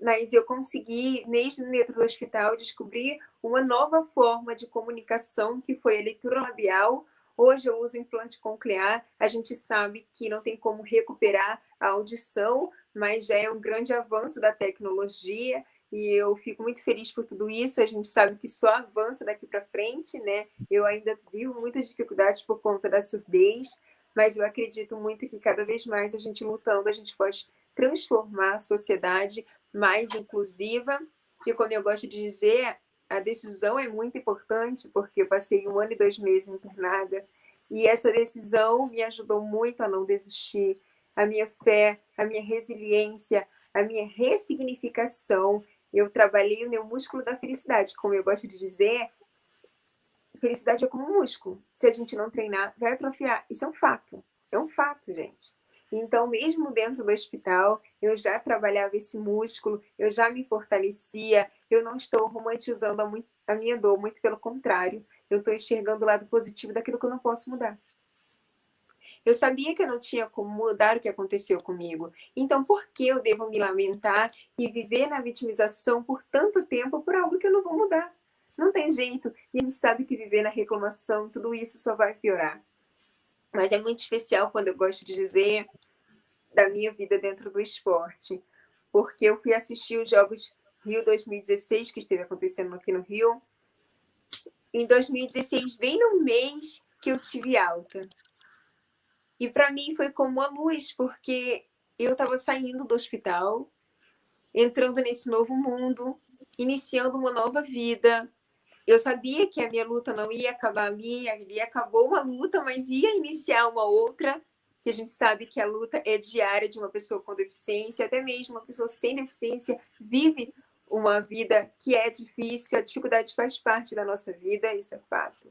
Mas eu consegui, mesmo dentro do hospital, descobrir uma nova forma de comunicação, que foi a leitura labial. Hoje eu uso implante coclear. A gente sabe que não tem como recuperar a audição, mas já é um grande avanço da tecnologia e eu fico muito feliz por tudo isso. A gente sabe que só avança daqui para frente, né? Eu ainda vivo muitas dificuldades por conta da surdez, mas eu acredito muito que cada vez mais a gente lutando, a gente pode transformar a sociedade mais inclusiva. E como eu gosto de dizer, a decisão é muito importante, porque eu passei 1 ano e 2 meses internada, e essa decisão me ajudou muito a não desistir. A minha fé, a minha resiliência, a minha ressignificação. Eu trabalhei o meu músculo da felicidade. Como eu gosto de dizer, felicidade é como um músculo. Se a gente não treinar, vai atrofiar. Isso é um fato. É um fato, gente. Então, mesmo dentro do hospital, eu já trabalhava esse músculo, eu já me fortalecia, eu não estou romantizando a minha dor, muito pelo contrário, eu estou enxergando o lado positivo daquilo que eu não posso mudar. Eu sabia que eu não tinha como mudar o que aconteceu comigo, então por que eu devo me lamentar e viver na vitimização por tanto tempo por algo que eu não vou mudar? Não tem jeito, e a gente sabe que viver na reclamação, tudo isso só vai piorar. Mas é muito especial quando eu gosto de dizer da minha vida dentro do esporte, porque eu fui assistir os Jogos Rio 2016, que esteve acontecendo aqui no Rio, em 2016, bem no mês que eu tive alta. E para mim foi como uma luz, porque eu estava saindo do hospital, entrando nesse novo mundo, iniciando uma nova vida. Eu sabia que a minha luta não ia acabar ali acabou uma luta, mas ia iniciar uma outra, que a gente sabe que a luta é diária de uma pessoa com deficiência, até mesmo uma pessoa sem deficiência vive uma vida que é difícil, a dificuldade faz parte da nossa vida, isso é fato.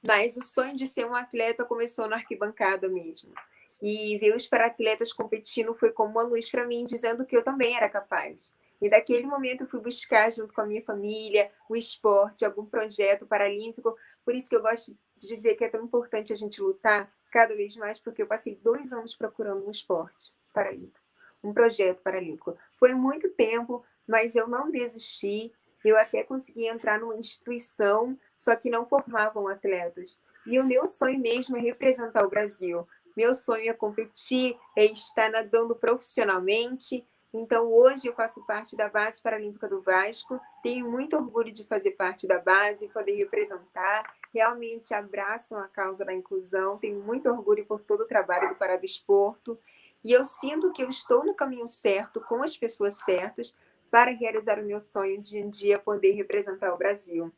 Mas o sonho de ser um atleta começou na arquibancada mesmo. E ver os para-atletas competindo foi como uma luz para mim, dizendo que eu também era capaz. E daquele momento eu fui buscar, junto com a minha família, o esporte, algum projeto paralímpico. Por isso que eu gosto de dizer que é tão importante a gente lutar cada vez mais, porque eu passei 2 anos procurando um esporte paralímpico, um projeto paralímpico. Foi muito tempo, mas eu não desisti. Eu até consegui entrar numa instituição, só que não formavam atletas. E o meu sonho mesmo é representar o Brasil. Meu sonho é competir, é estar nadando profissionalmente. Então, hoje eu faço parte da base paralímpica do Vasco. Tenho muito orgulho de fazer parte da base, poder representar. Realmente abraçam a causa da inclusão. Tenho muito orgulho por todo o trabalho do Paradesporto. E eu sinto que eu estou no caminho certo, com as pessoas certas, para realizar o meu sonho de um dia poder representar o Brasil.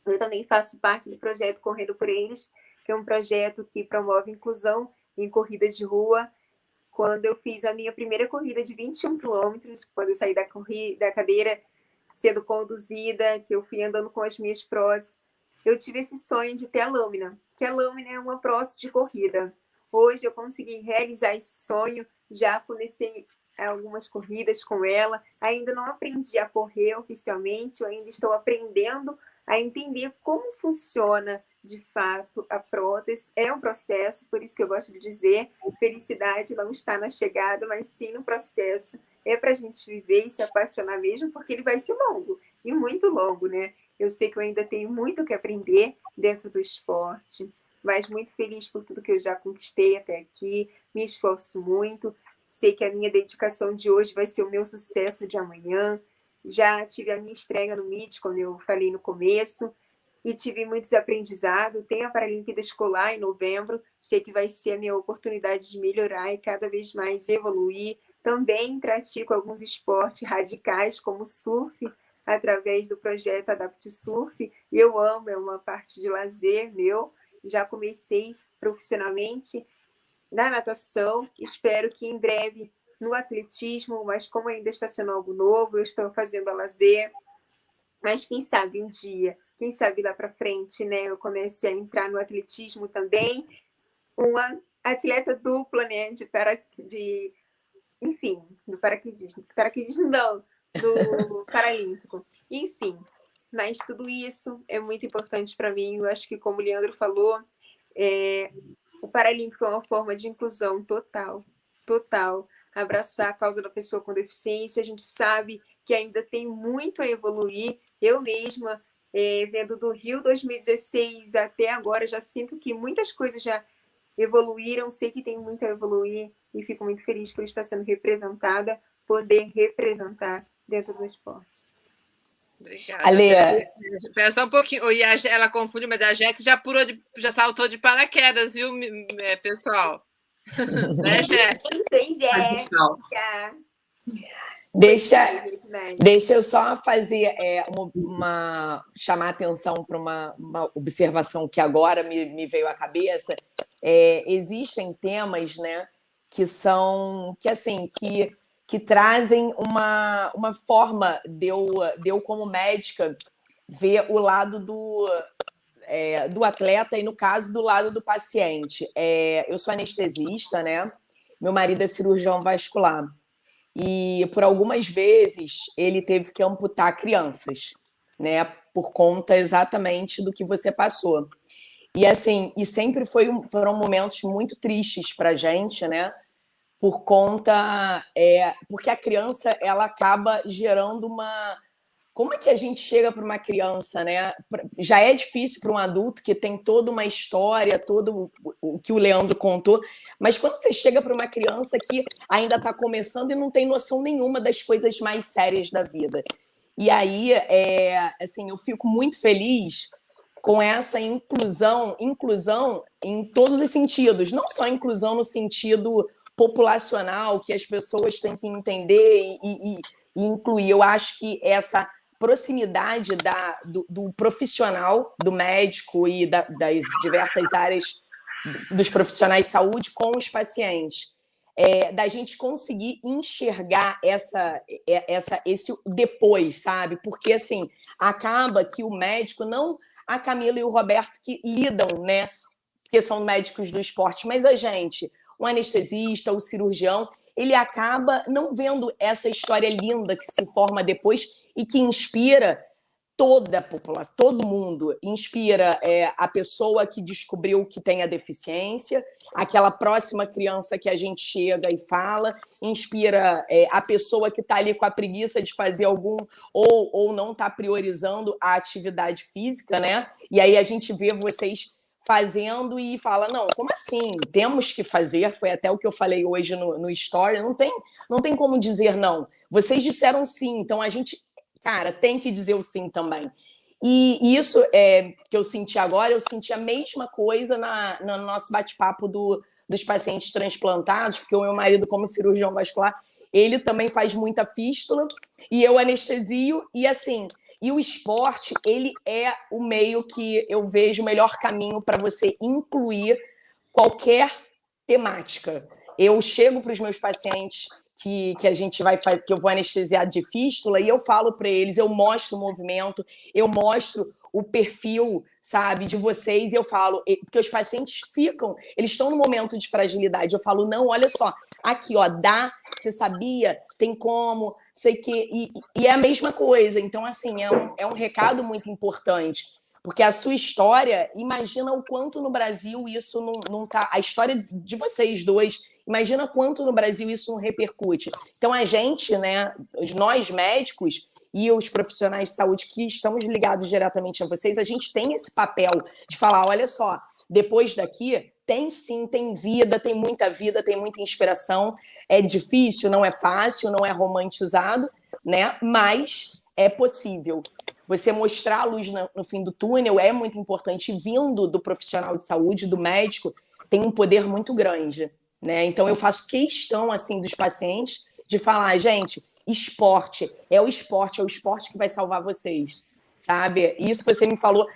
Eu também faço parte do projeto Correndo por Eles, que é um projeto que promove inclusão em corridas de rua. Quando eu fiz a minha primeira corrida de 21 quilômetros, quando eu saí da cadeira sendo conduzida, que eu fui andando com as minhas próteses, eu tive esse sonho de ter a lâmina, que a lâmina é uma prótese de corrida. Hoje eu consegui realizar esse sonho, já comecei algumas corridas com ela, ainda não aprendi a correr oficialmente, eu ainda estou aprendendo a entender como funciona de fato a prótese. É um processo, por isso que eu gosto de dizer, felicidade não está na chegada, mas sim no processo. É para a gente viver e se apaixonar mesmo, porque ele vai ser longo, e muito longo, né? Eu sei que eu ainda tenho muito que aprender dentro do esporte, mas muito feliz por tudo que eu já conquistei até aqui, me esforço muito, sei que a minha dedicação de hoje vai ser o meu sucesso de amanhã. Já tive a minha estreia no MIT, como eu falei no começo, e tive muitos aprendizados. Tenho a Paralimpíada Escolar em novembro, sei que vai ser a minha oportunidade de melhorar e cada vez mais evoluir. Também pratico alguns esportes radicais, como surf, através do projeto Adapt Surf. Eu amo, é uma parte de lazer meu. Já comecei profissionalmente na natação, espero que em breve no atletismo, mas como ainda está sendo algo novo, eu estou fazendo a lazer, mas quem sabe um dia, quem sabe lá para frente, né, eu comece a entrar no atletismo também, uma atleta dupla, né, enfim, do paraquedismo não, do paralímpico, enfim, mas tudo isso é muito importante para mim. Eu acho que, como o Leandro falou, o Paralímpico é uma forma de inclusão total, total. Abraçar a causa da pessoa com deficiência. A gente sabe que ainda tem muito a evoluir. Eu mesma, vendo do Rio 2016 até agora, já sinto que muitas coisas já evoluíram. Sei que tem muito a evoluir e fico muito feliz por estar sendo representada, poder representar dentro do esporte. Obrigada. Ale, Espera só um pouquinho. E ela confunde, mas a Jéssica já saltou de paraquedas, viu, pessoal? Né, Jéssica? Deixa eu só fazer chamar atenção para uma observação que agora me veio à cabeça. Existem temas, né, que trazem uma forma de eu como médica ver o lado do atleta e, no caso, do lado do paciente. Eu sou anestesista, né? Meu marido é cirurgião vascular. E, por algumas vezes, ele teve que amputar crianças, né? Por conta exatamente do que você passou. E, assim, sempre foram momentos muito tristes para a gente, né? Por conta... porque a criança, ela acaba gerando uma... Como é que a gente chega para uma criança, né? Já é difícil para um adulto que tem toda uma história, todo o que o Leandro contou, mas quando você chega para uma criança que ainda está começando e não tem noção nenhuma das coisas mais sérias da vida. E aí, assim, eu fico muito feliz com essa inclusão em todos os sentidos, não só inclusão no sentido populacional, que as pessoas têm que entender e incluir. Eu acho que essa proximidade do profissional, do médico e das diversas áreas dos profissionais de saúde com os pacientes, da gente conseguir enxergar esse depois, sabe? Porque, assim, acaba que o médico, não a Camila e o Roberto que lidam, né? Porque são médicos do esporte, mas a gente, o anestesista, o cirurgião, ele acaba não vendo essa história linda que se forma depois e que inspira toda a população, todo mundo. Inspira a pessoa que descobriu que tem a deficiência, aquela próxima criança que a gente chega e fala, inspira a pessoa que está ali com a preguiça de fazer algum, ou não está priorizando a atividade física, né? E aí a gente vê vocês fazendo e fala, não, como assim? Temos que fazer, foi até o que eu falei hoje no Story, não tem como dizer não. Vocês disseram sim, então a gente, cara, tem que dizer o sim também. E isso que eu senti agora, eu senti a mesma coisa no nosso bate-papo dos pacientes transplantados, porque o meu marido, como cirurgião vascular, ele também faz muita fístula, e eu anestesio, e assim... E o esporte, ele é o meio que eu vejo o melhor caminho para você incluir qualquer temática. Eu chego para os meus pacientes que a gente vai fazer, que eu vou anestesiar de fístula, e eu falo para eles, eu mostro o movimento, eu mostro o perfil, sabe, de vocês, e eu falo, porque os pacientes eles estão no momento de fragilidade, eu falo, não, olha só, aqui, ó, dá, você sabia, tem como, sei que, e é a mesma coisa, então, assim, é um recado muito importante, porque a sua história, imagina o quanto no Brasil isso não tá, a história de vocês dois, imagina quanto no Brasil isso não repercute. Então, a gente, né, nós médicos e os profissionais de saúde que estamos ligados diretamente a vocês, a gente tem esse papel de falar, olha só, depois daqui tem sim, tem vida, tem muita inspiração, é difícil, não é fácil, não é romantizado, né? Mas é possível. Você mostrar a luz no fim do túnel é muito importante, vindo do profissional de saúde, do médico, tem um poder muito grande, né? Então eu faço questão assim dos pacientes de falar, gente, esporte é o esporte que vai salvar vocês, sabe? Isso que você me falou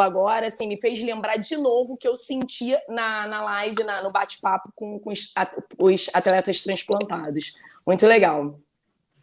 agora, assim, me fez lembrar de novo o que eu sentia na live, no bate-papo com os atletas transplantados. Muito legal.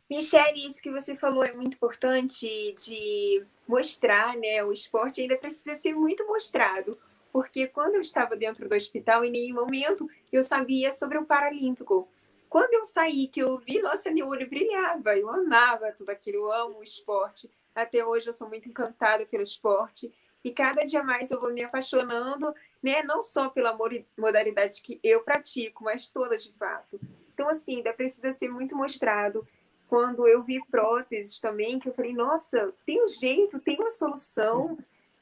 Michele, isso que você falou é muito importante de mostrar, né? O esporte ainda precisa ser muito mostrado, porque quando eu estava dentro do hospital, em nenhum momento eu sabia sobre o Paralímpico. Quando eu saí, que eu vi, nossa, meu olho brilhava, eu amava tudo aquilo, eu amo o esporte. Até hoje eu sou muito encantada pelo esporte. E cada dia mais eu vou me apaixonando, né? Não só pela modalidade que eu pratico, mas todas de fato. Então, assim, ainda precisa ser muito mostrado. Quando eu vi próteses também, que eu falei, nossa, tem um jeito, tem uma solução,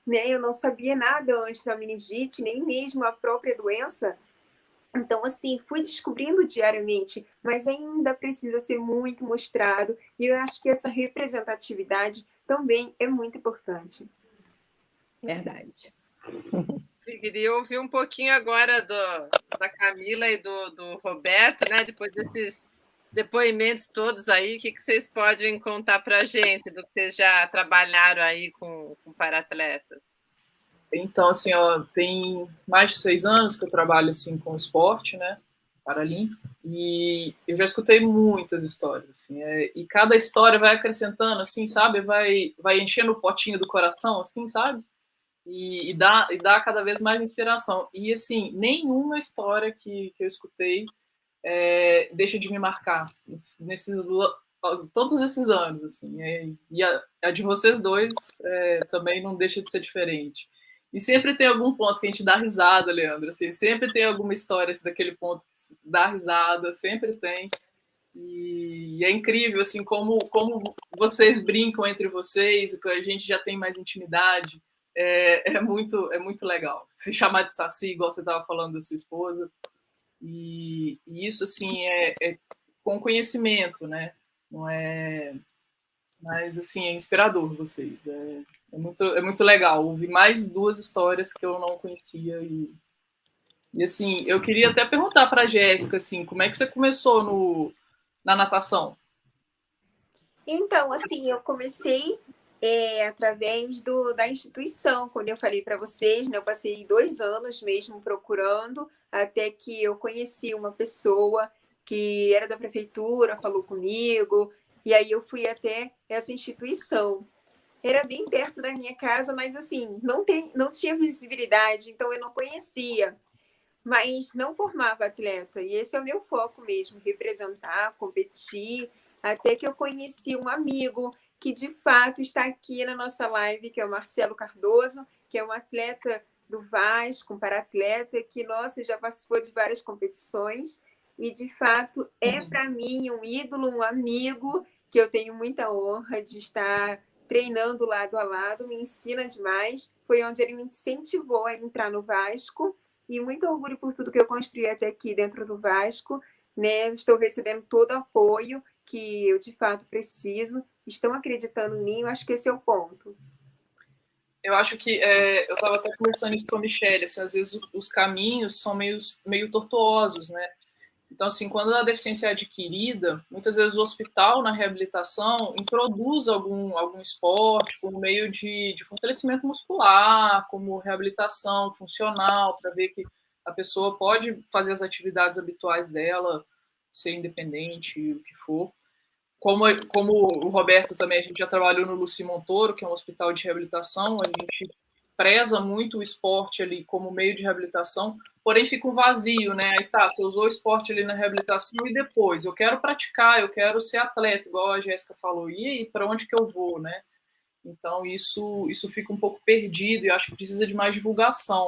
né? Eu não sabia nada antes da meningite, nem mesmo a própria doença. Então, assim, fui descobrindo diariamente, mas ainda precisa ser muito mostrado. E eu acho que essa representatividade também é muito importante. Verdade. Eu queria ouvir um pouquinho agora da Camila e do Roberto, né? Depois desses depoimentos todos aí, o que vocês podem contar para a gente do que vocês já trabalharam aí com para-atletas? Então, assim, ó, tem mais de 6 anos que eu trabalho assim com esporte, né, paralímpico, e eu já escutei muitas histórias, assim, e cada história vai acrescentando, assim, sabe, vai enchendo o potinho do coração, assim, sabe, e dá cada vez mais inspiração. E, assim, nenhuma história que eu escutei deixa de me marcar todos esses anos, assim, e a de vocês dois também não deixa de ser diferente. E sempre tem algum ponto que a gente dá risada, Leandro. Assim, sempre tem alguma história assim, daquele ponto que dá risada, sempre tem. E é incrível assim, como vocês brincam entre vocês, que a gente já tem mais intimidade. É muito legal. Se chamar de Saci, igual você estava falando da sua esposa. E isso assim, é com conhecimento, né? Não é... Mas assim, é inspirador vocês. É muito legal. Ouvi mais 2 histórias que eu não conhecia. E assim, eu queria até perguntar para a Jéssica, assim, como é que você começou na natação? Então, assim, eu comecei através da instituição. Quando eu falei para vocês, né, eu passei 2 anos mesmo procurando, até que eu conheci uma pessoa que era da prefeitura, falou comigo, e aí eu fui até essa instituição. Era bem perto da minha casa, mas assim, não tinha visibilidade, então eu não conhecia, mas não formava atleta. E esse é o meu foco mesmo, representar, competir, até que eu conheci um amigo que de fato está aqui na nossa live, que é o Marcelo Cardoso, que é um atleta do Vasco, um para-atleta, que, nossa, já participou de várias competições e, de fato, é para mim um ídolo, um amigo, que eu tenho muita honra de estar treinando lado a lado, me ensina demais. Foi onde ele me incentivou a entrar no Vasco e muito orgulho por tudo que eu construí até aqui dentro do Vasco, né? Estou recebendo todo o apoio que eu, de fato, preciso. Estão acreditando em mim, eu acho que esse é o ponto. Eu acho que eu estava até conversando isso com a Michelle, assim, às vezes os caminhos são meio tortuosos, né? Então, assim, quando a deficiência é adquirida, muitas vezes o hospital, na reabilitação, introduz algum esporte como meio de fortalecimento muscular, como reabilitação funcional, para ver que a pessoa pode fazer as atividades habituais dela, ser independente, o que for. Como o Roberto também, a gente já trabalhou no Luci Montoro, que é um hospital de reabilitação, a gente preza muito o esporte ali como meio de reabilitação, porém fica um vazio, né? Aí tá, você usou o esporte ali na reabilitação e depois, eu quero praticar, eu quero ser atleta, igual a Jéssica falou, e aí, para onde que eu vou, né? Então isso fica um pouco perdido e acho que precisa de mais divulgação.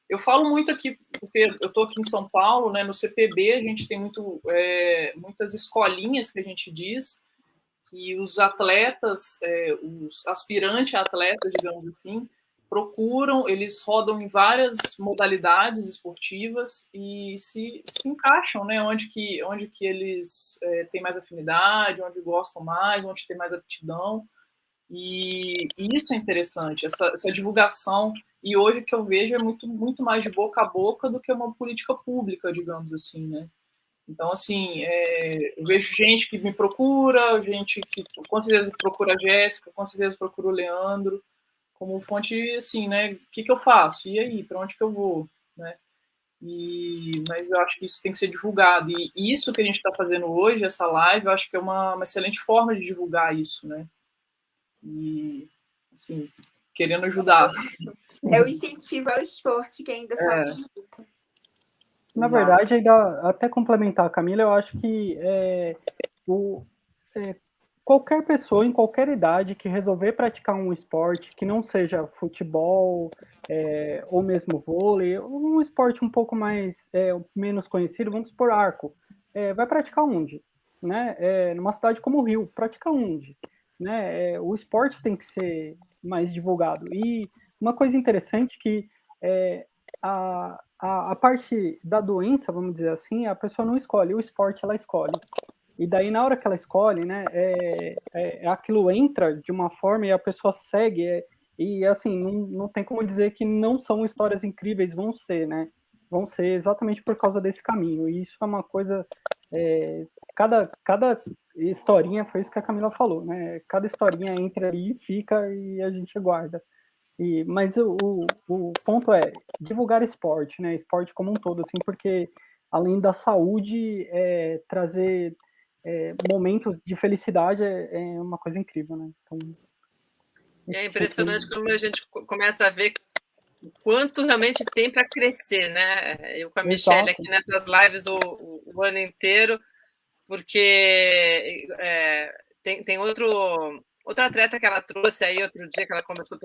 Eu falo muito aqui, porque eu estou aqui em São Paulo, né? No CPB a gente tem muitas escolinhas que a gente diz, que os atletas, os aspirantes atletas, digamos assim, procuram, eles rodam em várias modalidades esportivas e se encaixam, né? Onde que eles têm mais afinidade, onde gostam mais, onde tem mais aptidão. E isso é interessante, essa divulgação. E hoje o que eu vejo é muito mais de boca a boca do que uma política pública, digamos assim, né? Então, assim, eu vejo gente que me procura, gente que com certeza procura a Jéssica, com certeza procura o Leandro, como fonte, assim, né? O que eu faço? E aí, para onde que eu vou? Né? Mas eu acho que isso tem que ser divulgado. E isso que a gente está fazendo hoje, essa live, eu acho que é uma excelente forma de divulgar isso, né? E, assim, querendo ajudar. É o incentivo ao esporte que ainda falta muito. Na verdade, ainda até complementar a Camila, eu acho que qualquer pessoa em qualquer idade que resolver praticar um esporte que não seja futebol ou mesmo vôlei, um esporte um pouco menos conhecido, vamos supor arco, vai praticar onde? Né? Numa cidade como o Rio, praticar onde? Né? O esporte tem que ser mais divulgado. E uma coisa interessante que a parte da doença, vamos dizer assim, a pessoa não escolhe, o esporte ela escolhe. E daí, na hora que ela escolhe, né, aquilo entra de uma forma e a pessoa segue. E, assim, não tem como dizer que não são histórias incríveis, vão ser, né? Vão ser exatamente por causa desse caminho. E isso é uma coisa... cada historinha, foi isso que a Camila falou, né? Cada historinha entra ali, fica e a gente guarda. Mas o ponto é divulgar esporte, né? Esporte como um todo, assim, porque além da saúde, trazer momentos de felicidade é uma coisa incrível, né? Então, é impressionante como a gente começa a ver o quanto realmente tem para crescer, né? Eu com a Michelle aqui nessas lives o ano inteiro, porque tem outra atleta que ela trouxe aí outro dia, que ela conversou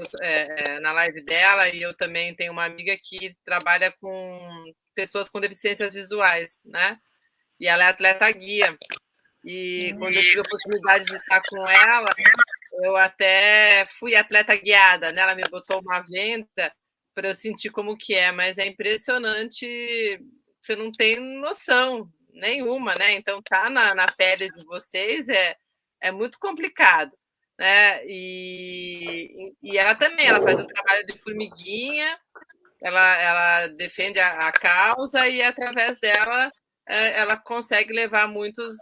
na live dela, e eu também tenho uma amiga que trabalha com pessoas com deficiências visuais, né? E ela é atleta guia. E quando eu tive a oportunidade de estar com ela, eu até fui atleta guiada, né? Ela me botou uma venda para eu sentir como que é, mas é impressionante, você não tem noção nenhuma, né? Então, tá na pele de vocês é muito complicado, né? E ela também, ela faz um trabalho de formiguinha, ela defende a causa e, através dela, ela consegue levar muitos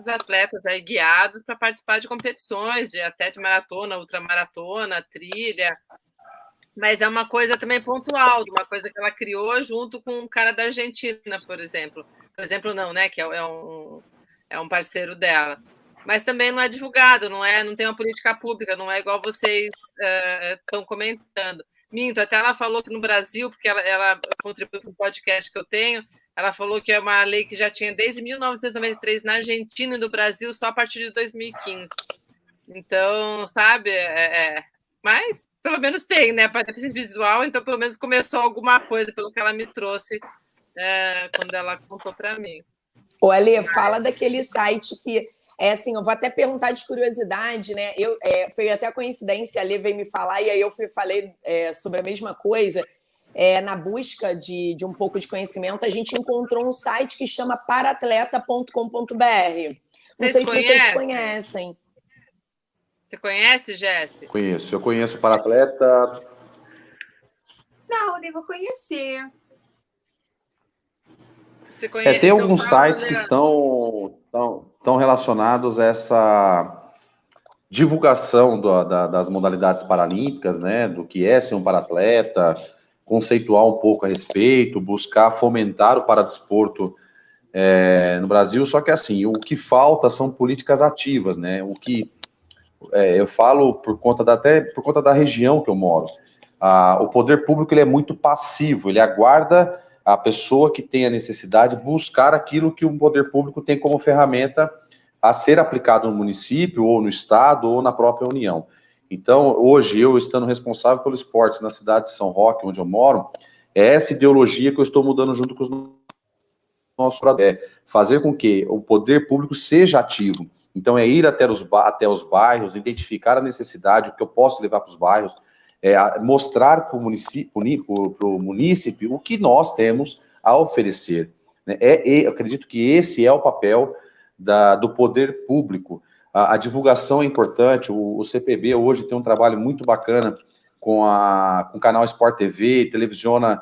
atletas aí guiados para participar de competições, até de maratona, ultramaratona, trilha. Mas é uma coisa também pontual, uma coisa que ela criou junto com um cara da Argentina, por exemplo. Por exemplo, não, né? Que é um parceiro dela. Mas também não é divulgado, não tem uma política pública, não é igual vocês estão comentando. Minto, até ela falou que no Brasil, porque ela contribuiu com o podcast que eu tenho, ela falou que é uma lei que já tinha desde 1993 na Argentina e no Brasil, só a partir de 2015. Então, sabe, mas pelo menos tem, né, para deficiência visual, então pelo menos começou alguma coisa pelo que ela me trouxe quando ela contou para mim. Ô, Ale, fala daquele site que assim, eu vou até perguntar de curiosidade, né? Foi até coincidência, a Ale veio me falar, e aí eu falei sobre a mesma coisa. Na busca de um pouco de conhecimento, a gente encontrou um site que chama paratleta.com.br. Não sei se vocês conhecem. Você conhece, Jéssica? Conheço. Eu conheço o Paratleta. Não, eu devo conhecer. Você conhece? Tem alguns sites que estão relacionados a essa divulgação das modalidades paralímpicas, né? Do que é ser um paratleta, conceituar um pouco a respeito, buscar fomentar o paradesporto no Brasil. Só que assim, o que falta são políticas ativas, né? O que eu falo até por conta da região que eu moro. O poder público ele é muito passivo, ele aguarda a pessoa que tem a necessidade buscar aquilo que o poder público tem como ferramenta a ser aplicado no município, ou no estado, ou na própria União. Então, hoje, eu estando responsável pelo esporte na cidade de São Roque, onde eu moro, é essa ideologia que eu estou mudando junto com os nossos fazer com que o poder público seja ativo. Então, é ir até os bairros, identificar a necessidade, o que eu posso levar para os bairros, mostrar para o munícipe o que nós temos a oferecer. Né? Eu acredito que esse é o papel do poder público. A divulgação é importante. O CPB hoje tem um trabalho muito bacana com o canal Sport TV, televisiona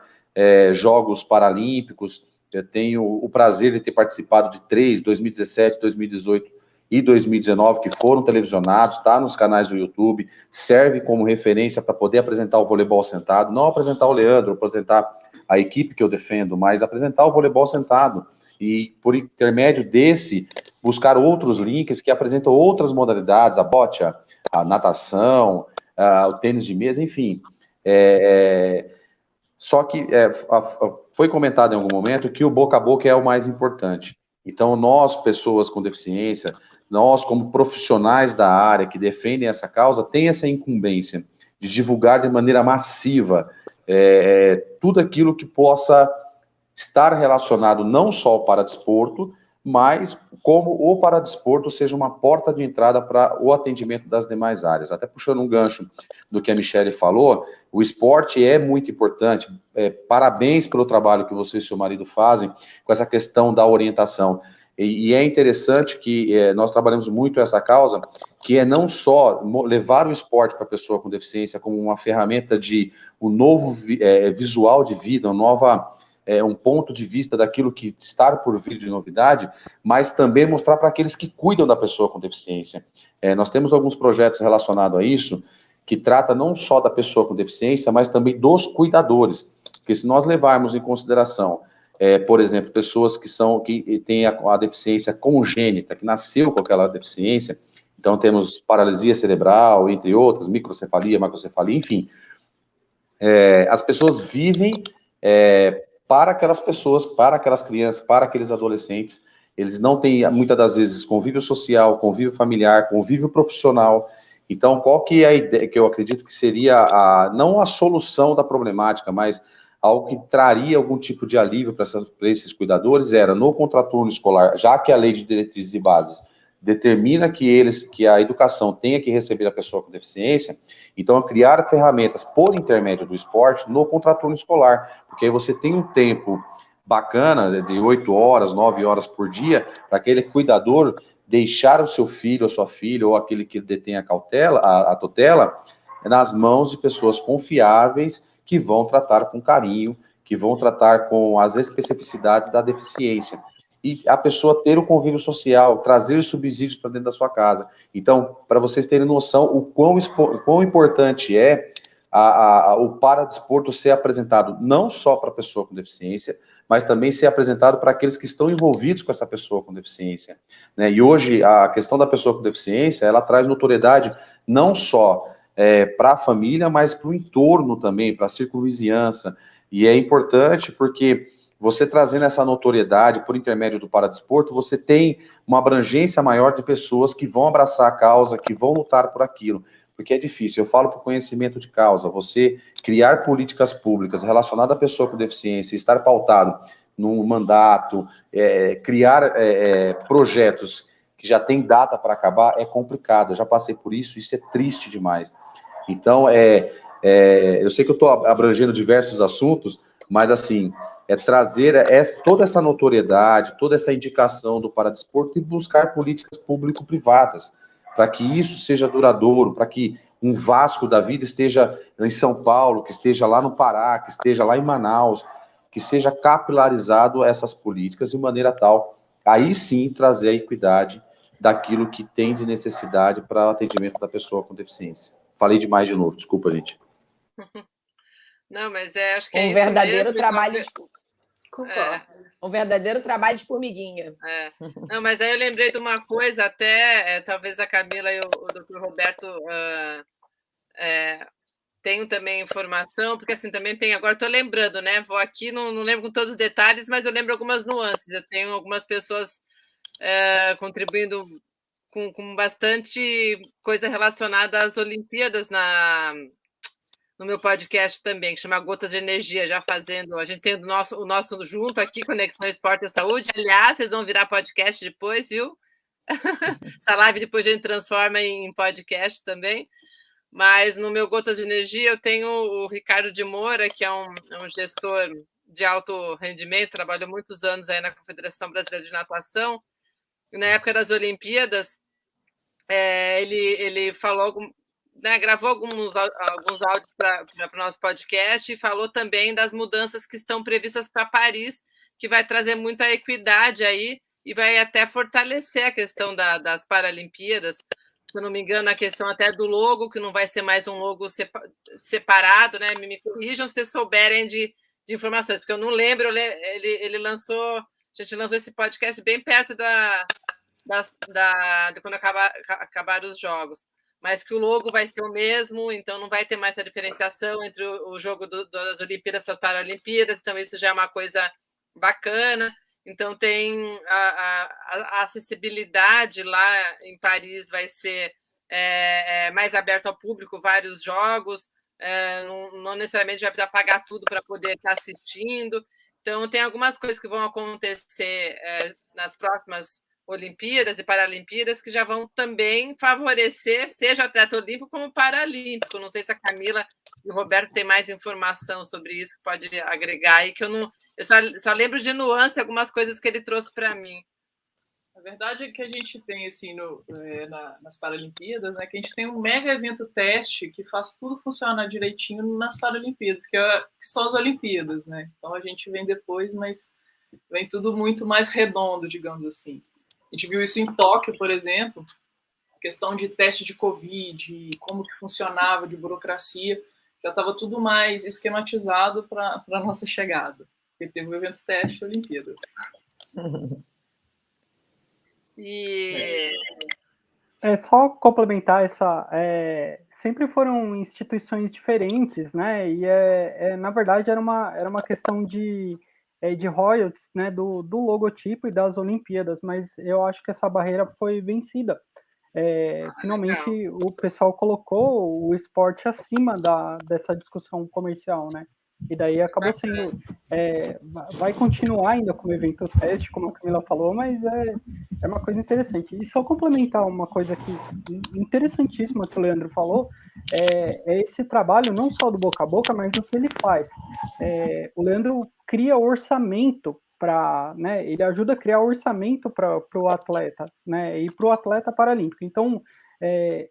Jogos Paralímpicos. Eu tenho o prazer de ter participado de 2017, 2018 e 2019, que foram televisionados, está nos canais do YouTube, serve como referência para poder apresentar o voleibol sentado, não apresentar o Leandro, apresentar a equipe que eu defendo, mas apresentar o voleibol sentado, e por intermédio desse, buscar outros links que apresentam outras modalidades, a bote, a natação, o tênis de mesa, enfim. Só que foi comentado em algum momento que o boca a boca é o mais importante. Então, nós, pessoas com deficiência, nós, como profissionais da área que defendem essa causa, tem essa incumbência de divulgar de maneira massiva tudo aquilo que possa estar relacionado não só ao paradesporto, mas como o paradesporto seja uma porta de entrada para o atendimento das demais áreas. Até puxando um gancho do que a Michele falou, o esporte é muito importante. Parabéns pelo trabalho que você e seu marido fazem com essa questão da orientação. E é interessante que nós trabalhamos muito essa causa, que é não só levar o esporte para a pessoa com deficiência como uma ferramenta de um novo visual de vida, um ponto de vista daquilo que está por vir de novidade, mas também mostrar para aqueles que cuidam da pessoa com deficiência. Nós temos alguns projetos relacionados a isso, que trata não só da pessoa com deficiência, mas também dos cuidadores. Porque se nós levarmos em consideração, por exemplo, pessoas que têm a deficiência congênita, que nasceu com aquela deficiência, então temos paralisia cerebral, entre outras, microcefalia, macrocefalia, enfim. As pessoas vivem para aquelas pessoas, para aquelas crianças, para aqueles adolescentes. Eles não têm, muitas das vezes, convívio social, convívio familiar, convívio profissional. Então, qual que é a ideia, que eu acredito que seria, não a solução da problemática, mas algo que traria algum tipo de alívio para esses cuidadores, era, no contraturno escolar, já que a lei de diretrizes e bases determina que a educação tenha que receber a pessoa com deficiência, então criar ferramentas por intermédio do esporte no contraturno escolar, porque aí você tem um tempo bacana, de 8 horas, 9 horas por dia, para aquele cuidador deixar o seu filho, a sua filha, ou aquele que detém a tutela, nas mãos de pessoas confiáveis, que vão tratar com carinho, que vão tratar com as especificidades da deficiência. E a pessoa ter o convívio social, trazer subsídios para dentro da sua casa. Então, para vocês terem noção, o quão importante é o paradesporto ser apresentado não só para a pessoa com deficiência, mas também ser apresentado para aqueles que estão envolvidos com essa pessoa com deficiência. Né? E hoje, a questão da pessoa com deficiência, ela traz notoriedade não só para a família, mas para o entorno também, para a circunvizinhança. E é importante porque você trazendo essa notoriedade por intermédio do paradesporto, você tem uma abrangência maior de pessoas que vão abraçar a causa, que vão lutar por aquilo, porque é difícil. Eu falo por conhecimento de causa, você criar políticas públicas relacionadas à pessoa com deficiência, estar pautado num mandato, criar projetos que já tem data para acabar, é complicado. Eu já passei por isso é triste demais. Então, eu sei que eu estou abrangendo diversos assuntos, mas, assim, trazer toda essa notoriedade, toda essa indicação do paradesporto e buscar políticas público-privadas, para que isso seja duradouro, para que um Vasco da vida esteja em São Paulo, que esteja lá no Pará, que esteja lá em Manaus, que seja capilarizado essas políticas de maneira tal, aí sim trazer a equidade daquilo que tem de necessidade para o atendimento da pessoa com deficiência. Falei demais de novo, desculpa, gente. Não, mas acho que é um verdadeiro mesmo, trabalho de... Concordo. Um verdadeiro trabalho de formiguinha. Não, mas aí eu lembrei de uma coisa, até talvez a Camila e o Dr. Roberto tenham também informação, porque assim também tem, agora estou lembrando, né? Vou aqui, não lembro com todos os detalhes, mas eu lembro algumas nuances. Eu tenho algumas pessoas contribuindo com bastante coisa relacionada às Olimpíadas no meu podcast também, que chama Gotas de Energia, já fazendo. A gente tem o nosso junto aqui, Conexão Esporte e Saúde. Aliás, vocês vão virar podcast depois, viu? Essa live depois a gente transforma em podcast também. Mas no meu Gotas de Energia eu tenho o Ricardo de Moura, que é um gestor de alto rendimento, trabalhou muitos anos aí na Confederação Brasileira de Natação. E na época das Olimpíadas, ele falou, né, gravou alguns áudios para o nosso podcast e falou também das mudanças que estão previstas para Paris, que vai trazer muita equidade aí e vai até fortalecer a questão das Paralimpíadas. Se eu não me engano, a questão até do logo, que não vai ser mais um logo separado, né? Me corrijam se souberem de informações, porque eu não lembro, ele lançou, a gente lançou esse podcast bem perto de quando acabaram os jogos, mas que o logo vai ser o mesmo, então não vai ter mais essa diferenciação entre o jogo das Olimpíadas para as Paralimpíadas, então isso já é uma coisa bacana. Então tem a acessibilidade lá em Paris vai ser mais aberto ao público, vários jogos, não necessariamente vai precisar pagar tudo para poder estar assistindo. Então tem algumas coisas que vão acontecer nas próximas Olimpíadas e Paralimpíadas que já vão também favorecer, seja atleta olímpico como paralímpico. Não sei se a Camila e o Roberto têm mais informação sobre isso que pode agregar aí, que eu só lembro de nuance algumas coisas que ele trouxe para mim. A verdade é que a gente tem, assim, nas Paralimpíadas, né, que a gente tem um mega evento teste que faz tudo funcionar direitinho nas Paralimpíadas, que são as Olimpíadas, né? Então a gente vem depois, mas vem tudo muito mais redondo, digamos assim. A gente viu isso em Tóquio, por exemplo, questão de teste de Covid, como que funcionava, de burocracia, já estava tudo mais esquematizado para a nossa chegada. Porque teve o evento teste Olimpíadas. Só complementar sempre foram instituições diferentes, né? E na verdade era uma questão de royalties, né? Do logotipo e das Olimpíadas, mas eu acho que essa barreira foi vencida. Finalmente o pessoal colocou o esporte acima dessa discussão comercial, né? E daí acabou sendo... vai continuar ainda como evento teste, como a Camila falou, mas é uma coisa interessante. E só complementar uma coisa interessantíssima que o Leandro falou, é esse trabalho não só do boca a boca, mas o que ele faz. O Leandro cria orçamento né, ele ajuda a criar orçamento para o atleta, né, e para o atleta paralímpico. Então,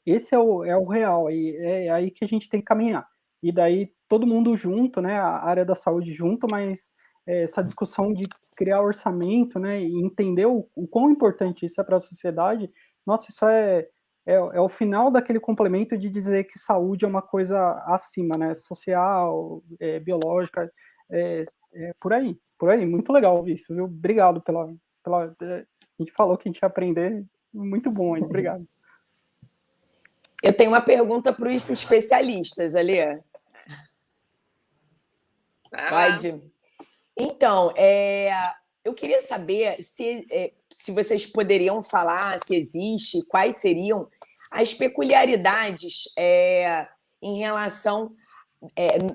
esse é o real, e é aí que a gente tem que caminhar. E daí todo mundo junto, né, a área da saúde junto, mas essa discussão de criar orçamento, né, e entender o quão importante isso é para a sociedade, nossa, isso é o final daquele complemento de dizer que saúde é uma coisa acima, né, social, biológica, por aí. Muito legal ouvir isso, viu? Obrigado pela... A gente falou que a gente ia aprender, muito bom, hein? Obrigado. Eu tenho uma pergunta para os especialistas, Alê. Pode? Então, eu queria saber se vocês poderiam falar, se existe, quais seriam as peculiaridades em relação,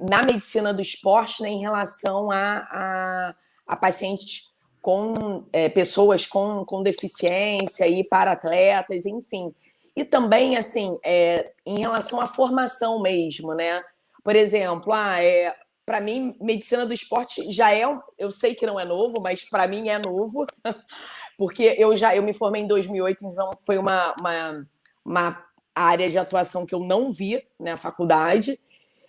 na medicina do esporte, né, em relação a pacientes com pessoas com deficiência e para atletas, enfim. E também, assim, em relação à formação mesmo, né? Por exemplo, para mim, medicina do esporte já eu sei que não é novo, mas para mim é novo, porque eu me formei em 2008, então foi uma área de atuação que eu não vi na faculdade.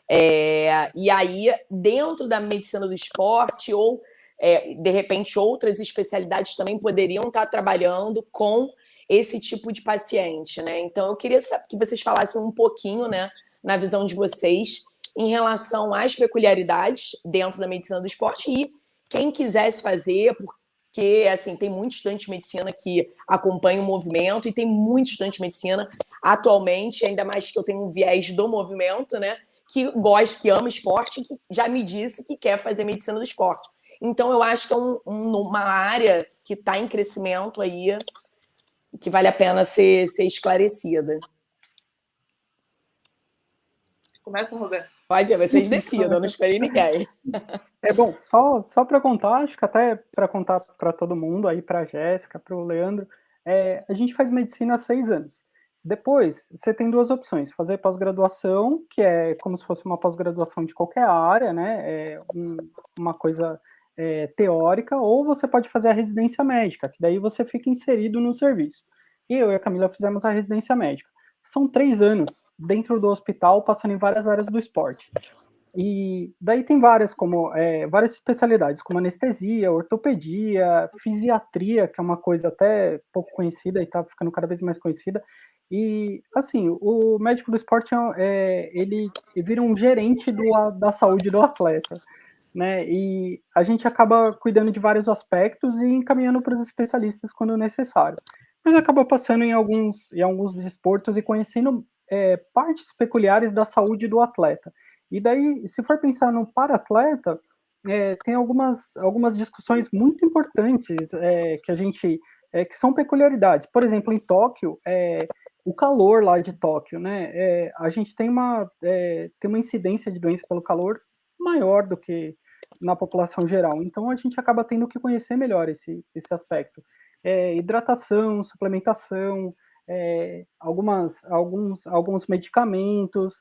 E aí, dentro da medicina do esporte, ou de repente outras especialidades também poderiam estar trabalhando com esse tipo de paciente, né? Então, eu queria que vocês falassem um pouquinho, né, na visão de vocês, em relação às peculiaridades dentro da medicina do esporte e quem quisesse fazer, porque assim, tem muito estudante de medicina que acompanha o movimento e tem muito estudante de medicina atualmente, ainda mais que eu tenho um viés do movimento, né? Que gosta, que ama esporte, que já me disse que quer fazer medicina do esporte. Então, eu acho que é uma área que está em crescimento aí, que vale a pena ser esclarecida. Começa, Roberto. Pode, vocês decidam, eu não escolhi ninguém. Bom, só para contar, acho que até para contar para todo mundo, aí para a Jéssica, para o Leandro, a gente faz medicina há 6 anos. Depois, você tem duas opções: fazer pós-graduação, que é como se fosse uma pós-graduação de qualquer área, né? Uma coisa teórica, ou você pode fazer a residência médica, que daí você fica inserido no serviço. E eu e a Camila fizemos a residência médica. São 3 anos dentro do hospital, passando em várias áreas do esporte. E daí tem várias especialidades, como anestesia, ortopedia, fisiatria, que é uma coisa até pouco conhecida e está ficando cada vez mais conhecida. E, assim, o médico do esporte, ele vira um gerente da saúde do atleta, né? E a gente acaba cuidando de vários aspectos e encaminhando para os especialistas quando necessário. Mas acaba passando em alguns desportos e conhecendo partes peculiares da saúde do atleta. E daí, se for pensar no para-atleta, tem algumas discussões muito importantes que são peculiaridades. Por exemplo, em Tóquio, o calor lá de Tóquio, né? A gente tem uma incidência de doença pelo calor maior do que na população geral. Então, a gente acaba tendo que conhecer melhor esse aspecto. Hidratação, suplementação, alguns medicamentos,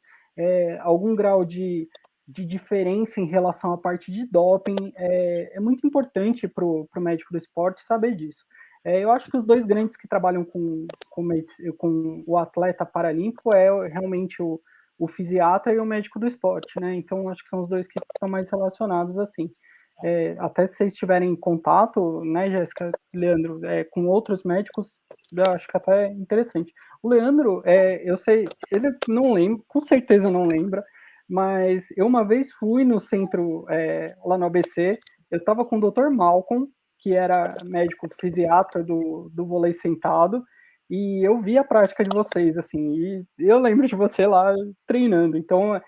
algum grau de diferença em relação à parte de doping. É muito importante para o médico do esporte saber disso. Eu acho que os dois grandes que trabalham com o atleta paralímpico realmente o fisiatra e o médico do esporte, né? Então, acho que são os dois que estão mais relacionados assim. Até se vocês tiverem contato, né, Jéssica, Leandro, com outros médicos, eu acho que até é interessante. O Leandro, eu sei, ele não lembra, com certeza não lembra, mas eu uma vez fui no centro, lá no ABC, eu estava com o Dr. Malcolm, que era médico fisiatra do vôlei sentado, e eu vi a prática de vocês, assim, e eu lembro de você lá treinando. Então,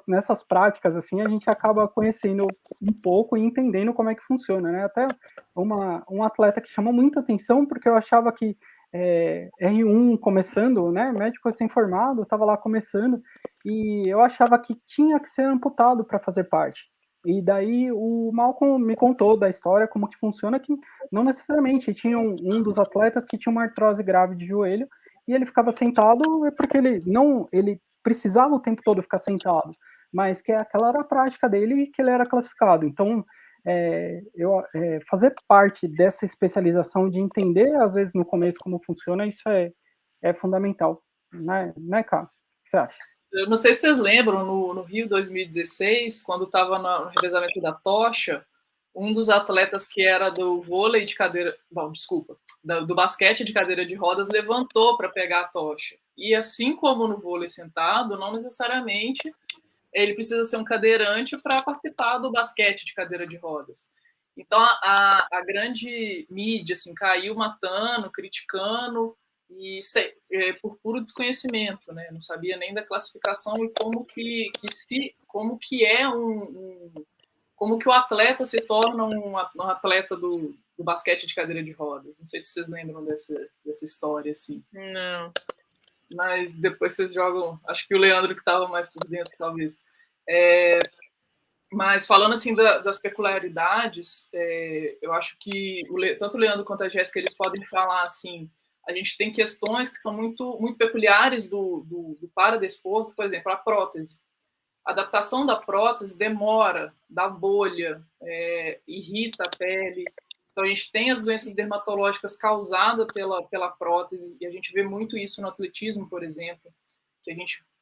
nessas práticas, assim, a gente acaba conhecendo um pouco e entendendo como é que funciona, né? Até um atleta que chamou muita atenção, porque eu achava que R1 começando, né? Médico recém-formado, estava lá começando, e eu achava que tinha que ser amputado para fazer parte. E daí o Malcolm me contou da história, como que funciona, que não necessariamente tinha um dos atletas que tinha uma artrose grave de joelho, e ele ficava sentado porque ele precisava o tempo todo ficar sentado, mas que aquela era a prática dele e que ele era classificado. Então, fazer parte dessa especialização, de entender, às vezes, no começo como funciona, isso é fundamental. Né, Cá? O que você acha? Eu não sei se vocês lembram, no Rio 2016, quando estava no revezamento da tocha, um dos atletas que era do vôlei de cadeira, não, desculpa, do basquete de cadeira de rodas, levantou para pegar a tocha. E assim como no vôlei sentado, não necessariamente ele precisa ser um cadeirante para participar do basquete de cadeira de rodas. Então a grande mídia assim, caiu matando, criticando, e por puro desconhecimento, né? Não sabia nem da classificação e como que como que o atleta se torna um atleta do basquete de cadeira de rodas. Não sei se vocês lembram dessa história, assim. Não. Mas depois vocês jogam... Acho que o Leandro que estava mais por dentro, talvez. Mas falando assim das peculiaridades, eu acho que tanto o Leandro quanto a Jéssica, eles podem falar assim, a gente tem questões que são muito, muito peculiares do paradesporto, por exemplo, a prótese. A adaptação da prótese demora, dá bolha, irrita a pele. Então, a gente tem as doenças dermatológicas causadas pela prótese, e a gente vê muito isso no atletismo, por exemplo,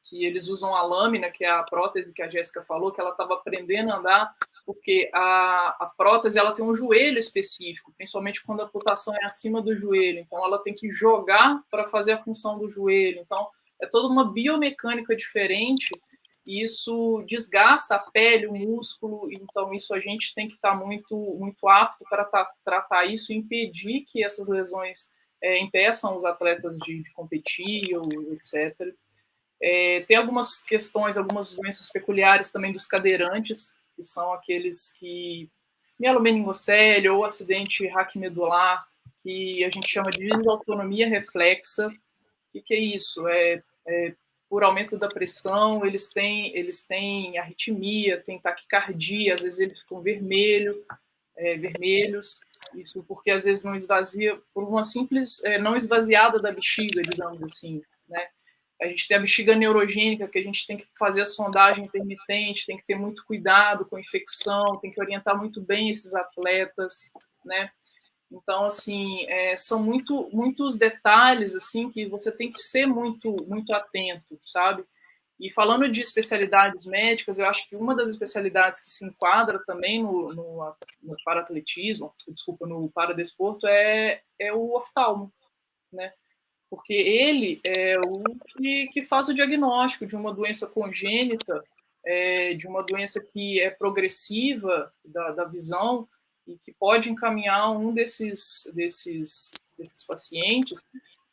que eles usam a lâmina, que é a prótese que a Jéssica falou, que ela estava aprendendo a andar, porque a prótese ela tem um joelho específico, principalmente quando a amputação é acima do joelho. Então, ela tem que jogar para fazer a função do joelho. Então, é toda uma biomecânica diferente, e isso desgasta a pele, o músculo, então isso a gente tem que estar muito, muito apto para tratar isso e impedir que essas lesões impeçam os atletas de competir, ou etc. Tem algumas questões, algumas doenças peculiares também dos cadeirantes, que são aqueles que mielomeningocele ou acidente raquimedular, que a gente chama de desautonomia reflexa. O que é isso? Por aumento da pressão, eles têm arritmia, têm taquicardia, às vezes eles ficam vermelhos, isso porque às vezes não esvazia, por uma simples não esvaziada da bexiga, digamos assim, né? A gente tem a bexiga neurogênica, que a gente tem que fazer a sondagem intermitente, tem que ter muito cuidado com infecção, tem que orientar muito bem esses atletas, né? Então, assim, são muitos detalhes, assim, que você tem que ser muito, muito atento, sabe? E falando de especialidades médicas, eu acho que uma das especialidades que se enquadra também no paraatletismo, desculpa, no paradesporto, é o oftalmo, né? Porque ele é o que faz o diagnóstico de uma doença congênita, de uma doença que é progressiva da visão, e que pode encaminhar um desses pacientes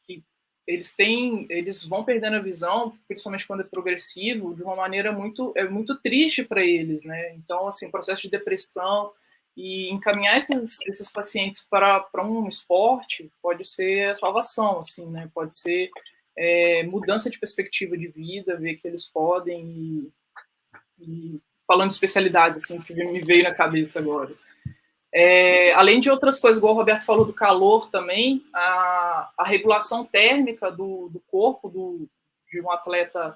que eles vão perdendo a visão, principalmente quando é progressivo, de uma maneira muito triste para eles, né? Então, assim, processo de depressão, e encaminhar esses pacientes para um esporte pode ser salvação, assim, né? Pode ser mudança de perspectiva de vida, ver que eles podem, e falando de especialidades, assim, que me veio na cabeça agora. Além de outras coisas, igual o Roberto falou do calor também, a regulação térmica do corpo de um atleta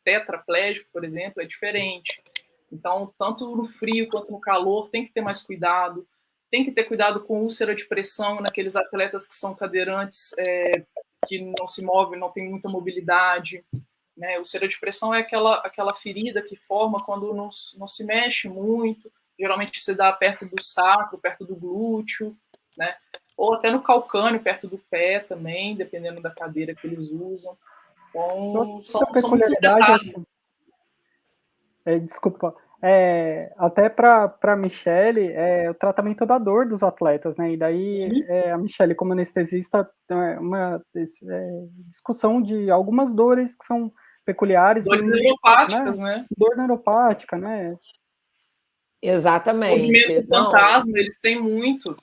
tetraplégico, por exemplo, é diferente. Então, tanto no frio quanto no calor, tem que ter mais cuidado. Tem que ter cuidado com úlcera de pressão naqueles atletas que são cadeirantes, que não se movem, não tem muita mobilidade, né? Úlcera de pressão é aquela ferida que forma quando não se mexe muito. Geralmente se dá perto do sacro, perto do glúteo, né? Ou até no calcâneo, perto do pé também, dependendo da cadeira que eles usam. Então, são muitos detalhes. Desculpa. Até para a Michele, o tratamento da dor dos atletas, né? E daí a Michele, como anestesista, uma discussão de algumas dores que são peculiares. Dores neuropáticas, né? Dor neuropática, né? Exatamente. Movimento fantasma, eles têm muito.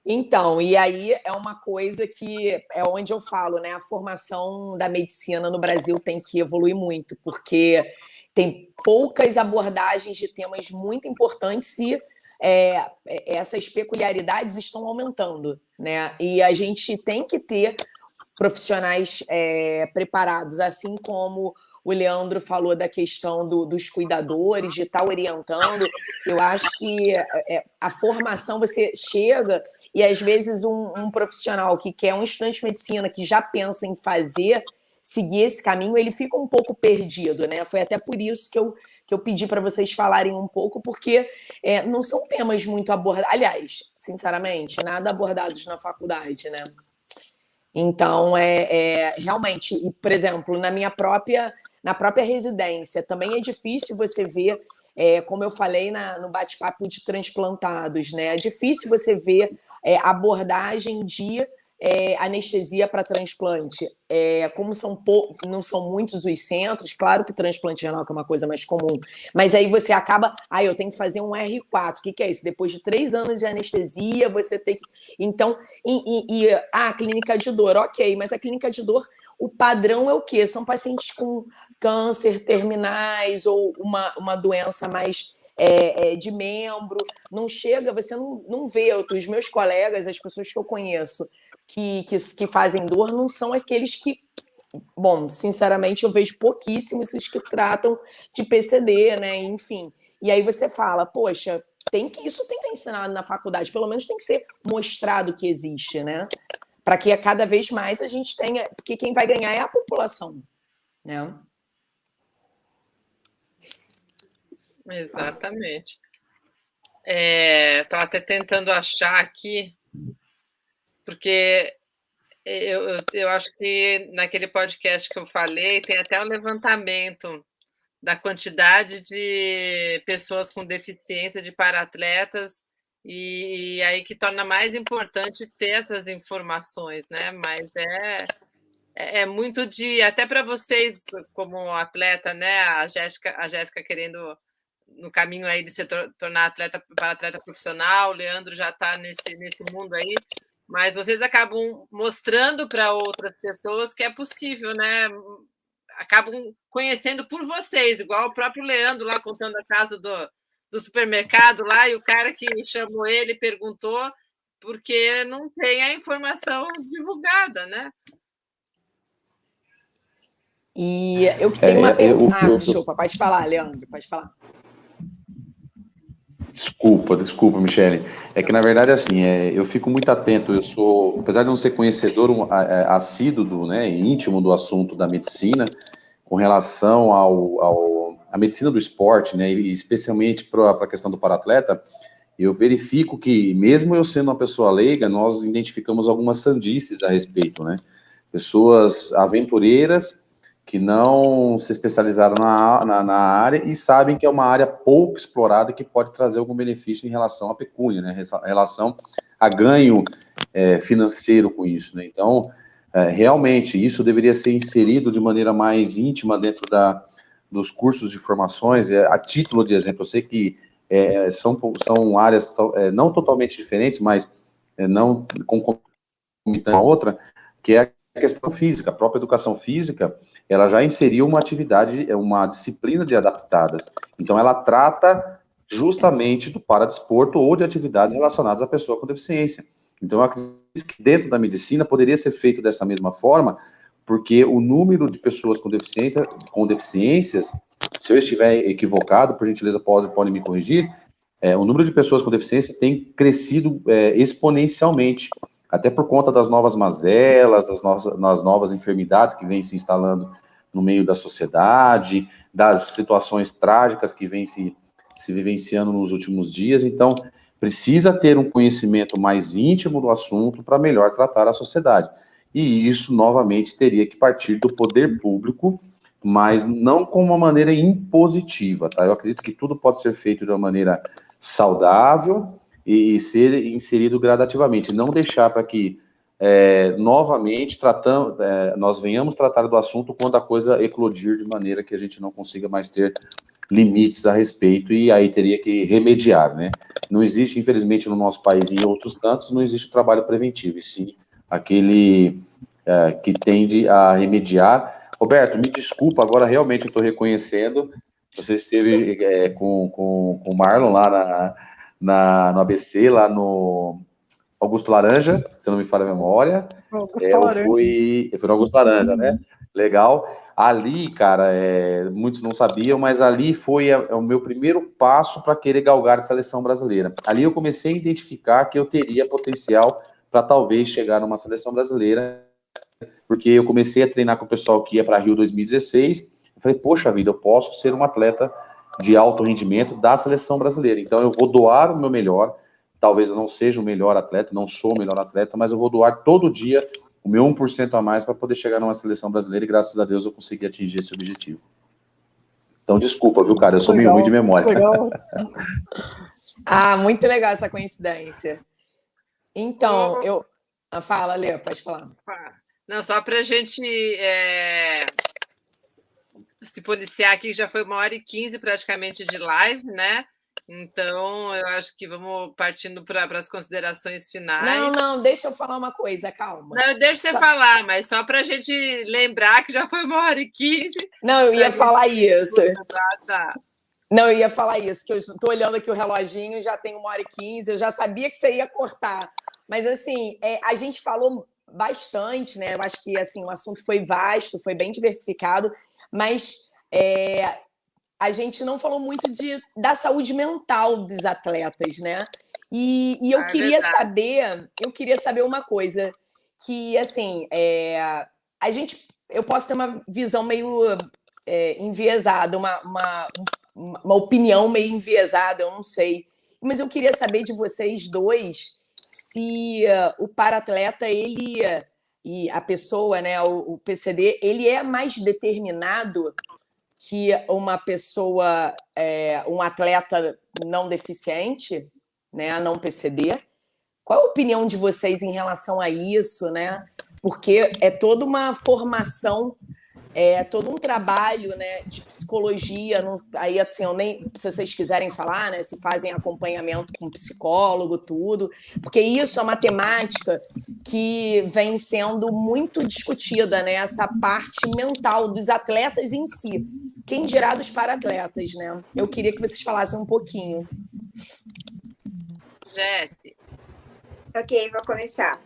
Então, e aí é uma coisa que é onde eu falo, né? A formação da medicina no Brasil tem que evoluir muito, porque tem poucas abordagens de temas muito importantes e essas peculiaridades estão aumentando, né? E a gente tem que ter profissionais preparados, assim como o Leandro falou da questão dos cuidadores, de estar orientando. Eu acho que a formação, você chega e, às vezes, um profissional que quer, um estudante de medicina que já pensa em seguir esse caminho, ele fica um pouco perdido, né? Foi até por isso que eu pedi para vocês falarem um pouco, porque não são temas muito abordados. Aliás, sinceramente, nada abordados na faculdade, né? Então, realmente, por exemplo, na própria residência, também é difícil você ver, como eu falei no bate-papo de transplantados, né? É difícil você ver abordagem de anestesia para transplante, como não são muitos os centros, claro que transplante renal é uma coisa mais comum, mas aí você acaba, eu tenho que fazer um R4, o que é isso? Depois de 3 anos de anestesia, você tem que... Então, a clínica de dor, ok, mas a clínica de dor, o padrão é o quê? São pacientes com câncer terminais ou uma doença mais... de membro, não chega, você não vê, os meus colegas, as pessoas que eu conheço que fazem dor, não são aqueles que, bom, sinceramente eu vejo pouquíssimos os que tratam de PCD, né, enfim, e aí você fala, poxa, isso tem que ser ensinado na faculdade, pelo menos tem que ser mostrado que existe, né, para que cada vez mais a gente tenha, porque quem vai ganhar é a população, né. Exatamente. Estava até tentando achar aqui, porque eu acho que naquele podcast que eu falei, tem até um levantamento da quantidade de pessoas com deficiência de paratletas, e aí que torna mais importante ter essas informações, né? Mas é muito até para vocês, como atleta, né? A Jéssica querendo no caminho aí de se tornar para atleta profissional, o Leandro já está nesse mundo aí, mas vocês acabam mostrando para outras pessoas que é possível, né? Acabam conhecendo por vocês, igual o próprio Leandro lá contando a casa do supermercado lá, e o cara que chamou ele perguntou porque não tem a informação divulgada, né? E eu que tenho uma pergunta. Desculpa, pode falar, Leandro, pode falar. Desculpa, Michele. É que, na verdade, assim, eu fico muito atento, apesar de não ser conhecedor assíduo, né, íntimo do assunto da medicina, com relação à medicina do esporte, né, e especialmente para a questão do paratleta, eu verifico que, mesmo eu sendo uma pessoa leiga, nós identificamos algumas sandices a respeito, né, pessoas aventureiras que não se especializaram na área e sabem que é uma área pouco explorada e que pode trazer algum benefício em relação à pecúnia, né, em relação a ganho financeiro com isso, né, então, realmente, isso deveria ser inserido de maneira mais íntima dentro dos cursos de formações, a título de exemplo, eu sei que são áreas não totalmente diferentes, mas não concomitando a outra, que é a questão física, a própria educação física, ela já inseriu uma atividade, uma disciplina de adaptadas. Então, ela trata justamente do paradesporto ou de atividades relacionadas à pessoa com deficiência. Então, eu acredito que dentro da medicina poderia ser feito dessa mesma forma, porque o número de pessoas com deficiências, se eu estiver equivocado, por gentileza, pode me corrigir, o número de pessoas com deficiência tem crescido exponencialmente, até por conta das novas mazelas, das novas enfermidades que vêm se instalando no meio da sociedade, das situações trágicas que vêm se vivenciando nos últimos dias. Então, precisa ter um conhecimento mais íntimo do assunto para melhor tratar a sociedade. E isso, novamente, teria que partir do poder público, mas não com uma maneira impositiva, tá? Eu acredito que tudo pode ser feito de uma maneira saudável e ser inserido gradativamente, não deixar para que, novamente, nós venhamos tratar do assunto quando a coisa eclodir de maneira que a gente não consiga mais ter limites a respeito, e aí teria que remediar, né? Não existe, infelizmente, no nosso país e em outros cantos, não existe o trabalho preventivo, e sim aquele que tende a remediar. Roberto, me desculpa, agora realmente eu estou reconhecendo, você esteve com o Marlon lá no ABC, lá no Augusto Laranja, se não me falha a memória. Eu fui no Augusto Laranja, né? Legal. Ali, cara, muitos não sabiam, mas ali foi o meu primeiro passo para querer galgar a seleção brasileira. Ali eu comecei a identificar que eu teria potencial para talvez chegar numa seleção brasileira, porque eu comecei a treinar com o pessoal que ia para Rio 2016, eu falei, poxa vida, eu posso ser um atleta de alto rendimento da seleção brasileira, então eu vou doar o meu melhor, talvez eu não seja o melhor atleta, não sou o melhor atleta, mas eu vou doar todo dia o meu 1% a mais para poder chegar numa seleção brasileira, e graças a Deus eu consegui atingir esse objetivo. Então, desculpa, viu, cara, eu sou meio ruim de memória. Legal. Muito legal essa coincidência. Então, Fala, Lê, pode falar. Não, só para a gente se policiar aqui, já foi 1h15 praticamente de live, né? Então, eu acho que vamos partindo para as considerações finais. Não, deixa eu falar uma coisa, calma. Não, deixa você falar, mas só para a gente lembrar que já foi 1h15. Não, eu ia falar isso. Tá. Não, eu ia falar isso, que eu estou olhando aqui o reloginho, já tem 1h15, eu já sabia que você ia cortar. Mas, assim, a gente falou bastante, né? Eu acho que assim, o assunto foi vasto, foi bem diversificado, mas a gente não falou muito da saúde mental dos atletas, né? E eu queria saber uma coisa, que assim, eu posso ter uma visão meio enviesada, uma opinião meio enviesada, eu não sei. Mas eu queria saber de vocês dois se o para-atleta, ele e a pessoa, né, o PCD, ele é mais determinado que uma pessoa, um atleta não deficiente, né, não PCD. Qual a opinião de vocês em relação a isso, né? Porque é toda uma formação, todo um trabalho, né, de psicologia. Aí, assim, se vocês quiserem falar, né, se fazem acompanhamento com psicólogo, tudo, porque isso é uma temática que vem sendo muito discutida, né, essa parte mental dos atletas em si, quem dirá dos para-atletas, né? Eu queria que vocês falassem um pouquinho. Jesse. Ok, vou começar.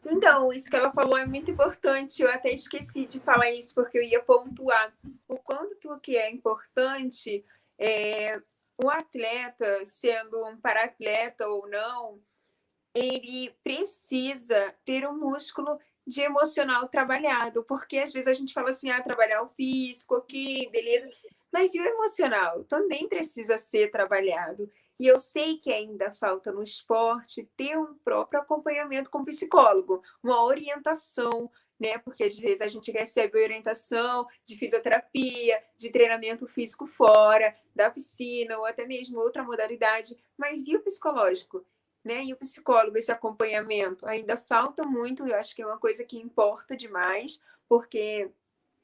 Então, isso que ela falou é muito importante. Eu até esqueci de falar isso, porque eu ia pontuar o quanto que é importante o atleta, sendo um para-atleta ou não, ele precisa ter um músculo de emocional trabalhado, porque às vezes a gente fala assim, trabalhar o físico, ok, beleza, mas e o emocional? Também precisa ser trabalhado. E eu sei que ainda falta no esporte ter um próprio acompanhamento com psicólogo, uma orientação, né? Porque às vezes a gente recebe orientação de fisioterapia, de treinamento físico fora da piscina, ou até mesmo outra modalidade, mas e o psicológico? Né? E o psicólogo, esse acompanhamento, ainda falta muito, eu acho que é uma coisa que importa demais, porque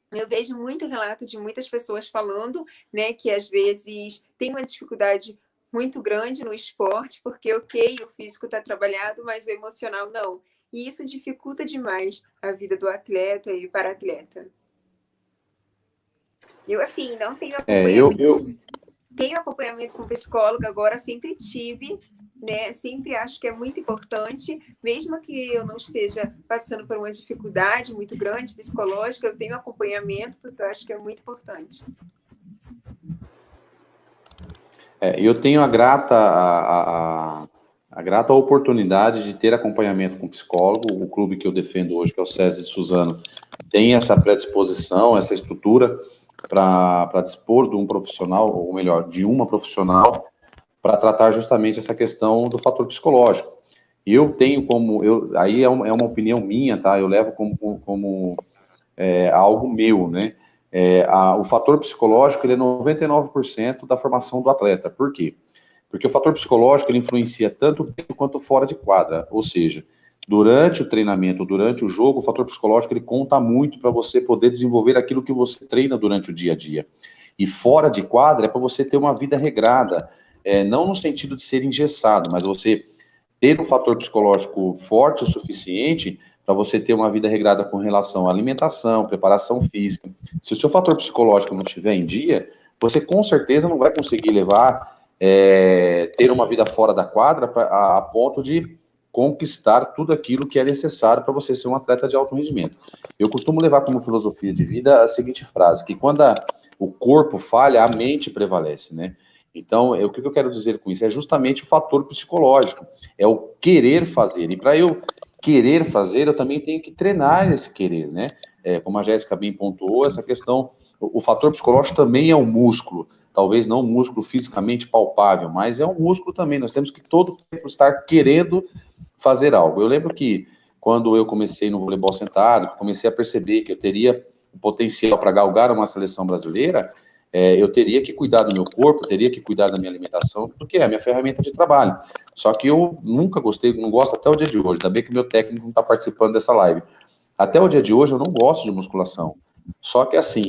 eu vejo muito relato de muitas pessoas falando, né, que às vezes tem uma dificuldade muito grande no esporte, porque, ok, o físico está trabalhado, mas o emocional não. E isso dificulta demais a vida do atleta e para-atleta. Eu, assim, não tenho acompanhamento. Tenho acompanhamento com psicólogo agora, sempre tive, né? Sempre acho que é muito importante, mesmo que eu não esteja passando por uma dificuldade muito grande psicológica, eu tenho acompanhamento, porque eu acho que é muito importante. Eu tenho a grata oportunidade de ter acompanhamento com psicólogo. O clube que eu defendo hoje, que é o SESI de Suzano, tem essa predisposição, essa estrutura para dispor de um profissional, ou melhor, de uma profissional, para tratar justamente essa questão do fator psicológico. E eu tenho aí é uma opinião minha, tá? Eu levo como algo meu, né? O fator psicológico, ele é 99% da formação do atleta. Por quê? Porque o fator psicológico, ele influencia tanto dentro quanto fora de quadra. Ou seja, durante o treinamento, durante o jogo, o fator psicológico, ele conta muito para você poder desenvolver aquilo que você treina durante o dia a dia. E fora de quadra é para você ter uma vida regrada, não no sentido de ser engessado, mas você ter um fator psicológico forte o suficiente para você ter uma vida regrada com relação à alimentação, preparação física. Se o seu fator psicológico não estiver em dia, você com certeza não vai conseguir ter uma vida fora da quadra a ponto de conquistar tudo aquilo que é necessário para você ser um atleta de alto rendimento. Eu costumo levar como filosofia de vida a seguinte frase, que quando o corpo falha, a mente prevalece, né? Então, o que eu quero dizer com isso? É justamente o fator psicológico, é o querer fazer. E para eu querer fazer, eu também tenho que treinar esse querer, né? Como a Jéssica bem pontuou, essa questão, o fator psicológico também é um músculo, talvez não um músculo fisicamente palpável, mas é um músculo também. Nós temos que todo tempo estar querendo fazer algo. Eu lembro que quando eu comecei no voleibol sentado, comecei a perceber que eu teria o potencial para galgar uma seleção brasileira, eu teria que cuidar do meu corpo, teria que cuidar da minha alimentação, porque é a minha ferramenta de trabalho. Só que eu nunca gostei, não gosto até o dia de hoje, ainda bem que meu técnico não está participando dessa live. Até o dia de hoje eu não gosto de musculação. Só que assim,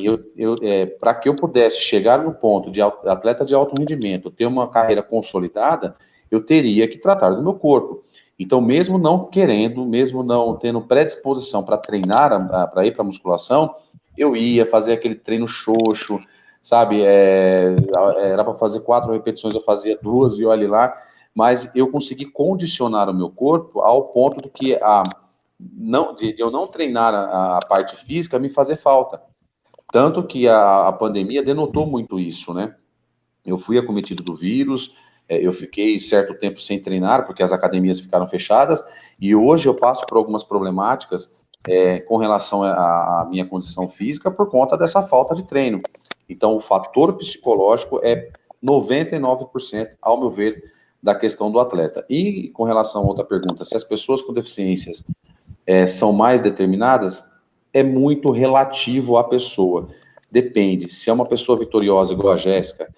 para que eu pudesse chegar no ponto de atleta de alto rendimento, ter uma carreira consolidada, eu teria que tratar do meu corpo. Então, mesmo não querendo, mesmo não tendo predisposição para treinar, para ir para musculação, eu ia fazer aquele treino xoxo, sabe? Era para fazer 4 repetições, eu fazia 2 e olhe lá. Mas eu consegui condicionar o meu corpo ao ponto de que de eu não treinar a parte física me fazer falta. Tanto que a pandemia denotou muito isso, né? Eu fui acometido do vírus, eu fiquei certo tempo sem treinar, porque as academias ficaram fechadas, e hoje eu passo por algumas problemáticas com relação à minha condição física por conta dessa falta de treino. Então, o fator psicológico é 99%, ao meu ver, da questão do atleta. E com relação a outra pergunta, se as pessoas com deficiências são mais determinadas, é muito relativo à pessoa. Depende. Se é uma pessoa vitoriosa, igual a Jéssica,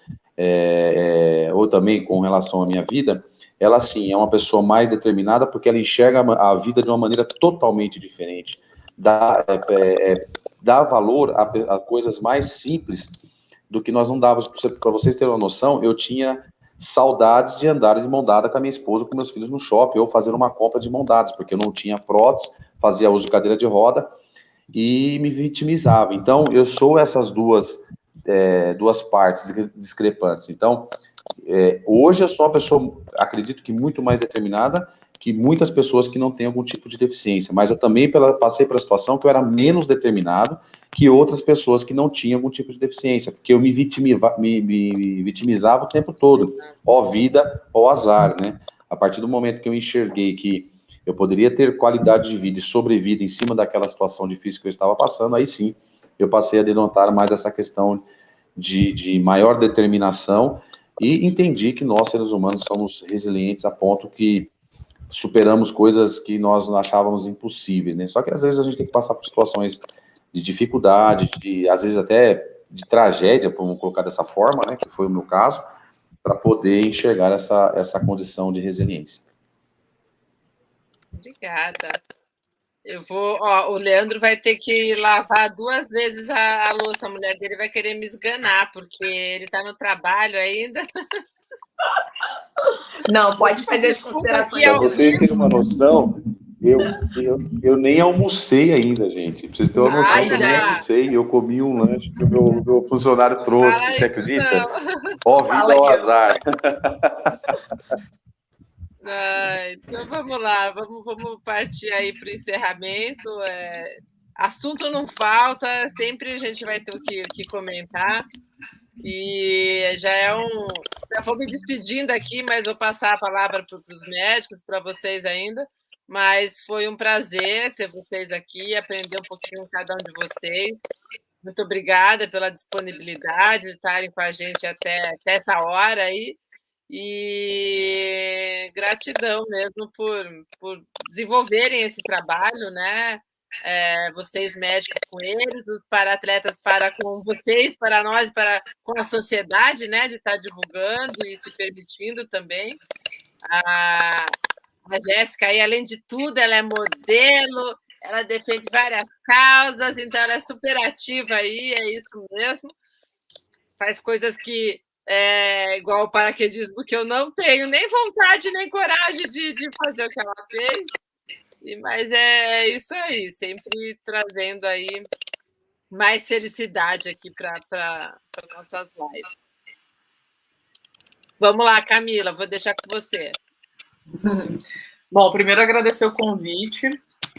ou também com relação à minha vida, ela sim é uma pessoa mais determinada porque ela enxerga a vida de uma maneira totalmente diferente. Dá valor a coisas mais simples do que nós não dávamos. Para vocês terem uma noção, eu tinha saudades de andar de mão dada com a minha esposa, com meus filhos no shopping, ou fazer uma compra de mão dadas, porque eu não tinha prótese, fazia uso de cadeira de roda e me vitimizava. Então, eu sou essas duas partes discrepantes. Então, hoje eu sou uma pessoa, acredito que muito mais determinada que muitas pessoas que não têm algum tipo de deficiência, mas eu também passei pela situação que eu era menos determinado que outras pessoas que não tinham algum tipo de deficiência, porque eu me vitimizava o tempo todo, ó vida, ó azar, né? A partir do momento que eu enxerguei que eu poderia ter qualidade de vida e sobrevida em cima daquela situação difícil que eu estava passando, aí sim, eu passei a denotar mais essa questão de maior determinação e entendi que nós, seres humanos, somos resilientes a ponto que superamos coisas que nós achávamos impossíveis, né? Só que às vezes a gente tem que passar por situações de dificuldade, às vezes até de tragédia, vamos colocar dessa forma, né? Que foi o meu caso, para poder enxergar essa condição de resiliência. Obrigada. O Leandro vai ter que lavar 2 vezes a louça, a mulher dele vai querer me esganar, porque ele está no trabalho ainda. Não, pode fazer as considerações. Para vocês terem uma noção, eu nem almocei ainda, gente. Pra vocês terem uma noção, eu nem almocei. Eu comi um lanche que o meu funcionário trouxe, você acredita? Ó, vida ao azar. Então vamos lá, vamos partir aí para o encerramento. Assunto não falta, sempre a gente vai ter o que comentar. E já vou me despedindo aqui, mas vou passar a palavra para os médicos, para vocês ainda. Mas foi um prazer ter vocês aqui, aprender um pouquinho com cada um de vocês. Muito obrigada pela disponibilidade de estarem com a gente até essa hora aí. E gratidão mesmo por desenvolverem esse trabalho, né? Vocês médicos com eles, os para-atletas com vocês, para nós, com a sociedade, né? De estar divulgando e se permitindo também. A Jéssica aí, além de tudo, ela é modelo, ela defende várias causas, então ela é super ativa aí, é isso mesmo. Faz coisas que igual o paraquedismo, que eu não tenho nem vontade nem coragem de fazer o que ela fez. Mas é isso aí, sempre trazendo aí mais felicidade aqui para nossas lives. Vamos lá, Camila, vou deixar com você. Bom, primeiro agradecer o convite,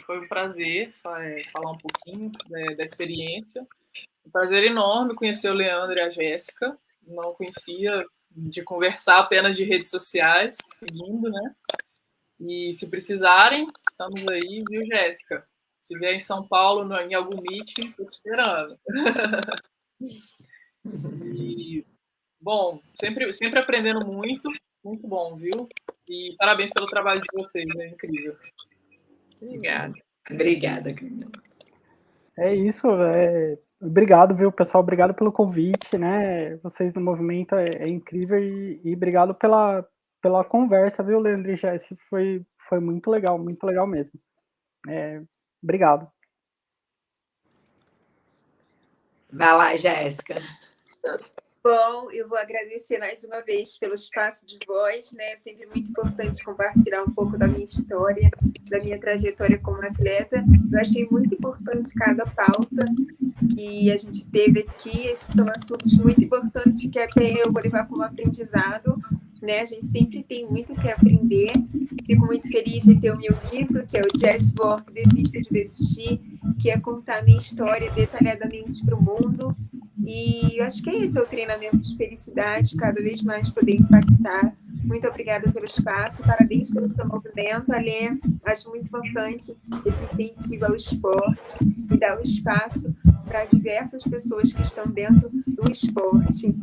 foi um prazer falar um pouquinho da experiência. Um prazer enorme conhecer o Leandro e a Jéssica, não conhecia, de conversar apenas de redes sociais, seguindo, né? E se precisarem, estamos aí, viu, Jéssica? Se vier em São Paulo, em algum meeting, estou te esperando. E, bom, sempre aprendendo muito bom, viu? E parabéns pelo trabalho de vocês, é incrível. Obrigada. Obrigada, Camila. É isso, Obrigado, viu, pessoal? Obrigado pelo convite, né? Vocês no movimento é incrível e obrigado pela conversa, viu, Leandro e Jesse? Foi muito legal mesmo. Obrigado. Vai lá, Jéssica. Bom, eu vou agradecer mais uma vez pelo espaço de voz, né? É sempre muito importante compartilhar um pouco da minha história, da minha trajetória como atleta. Eu achei muito importante cada pauta que a gente teve aqui, que são assuntos muito importantes que até eu vou levar como aprendizado, né? A gente sempre tem muito o que aprender. Fico muito feliz de ter o meu livro, que é o Jess Borg, Desista de Desistir, que é contar a minha história detalhadamente para o mundo. E eu acho que é isso, é o treinamento de felicidade, cada vez mais poder impactar. Muito obrigada pelo espaço, parabéns pelo seu movimento, Alê. Acho muito importante esse incentivo ao esporte e dar o espaço para diversas pessoas que estão dentro do esporte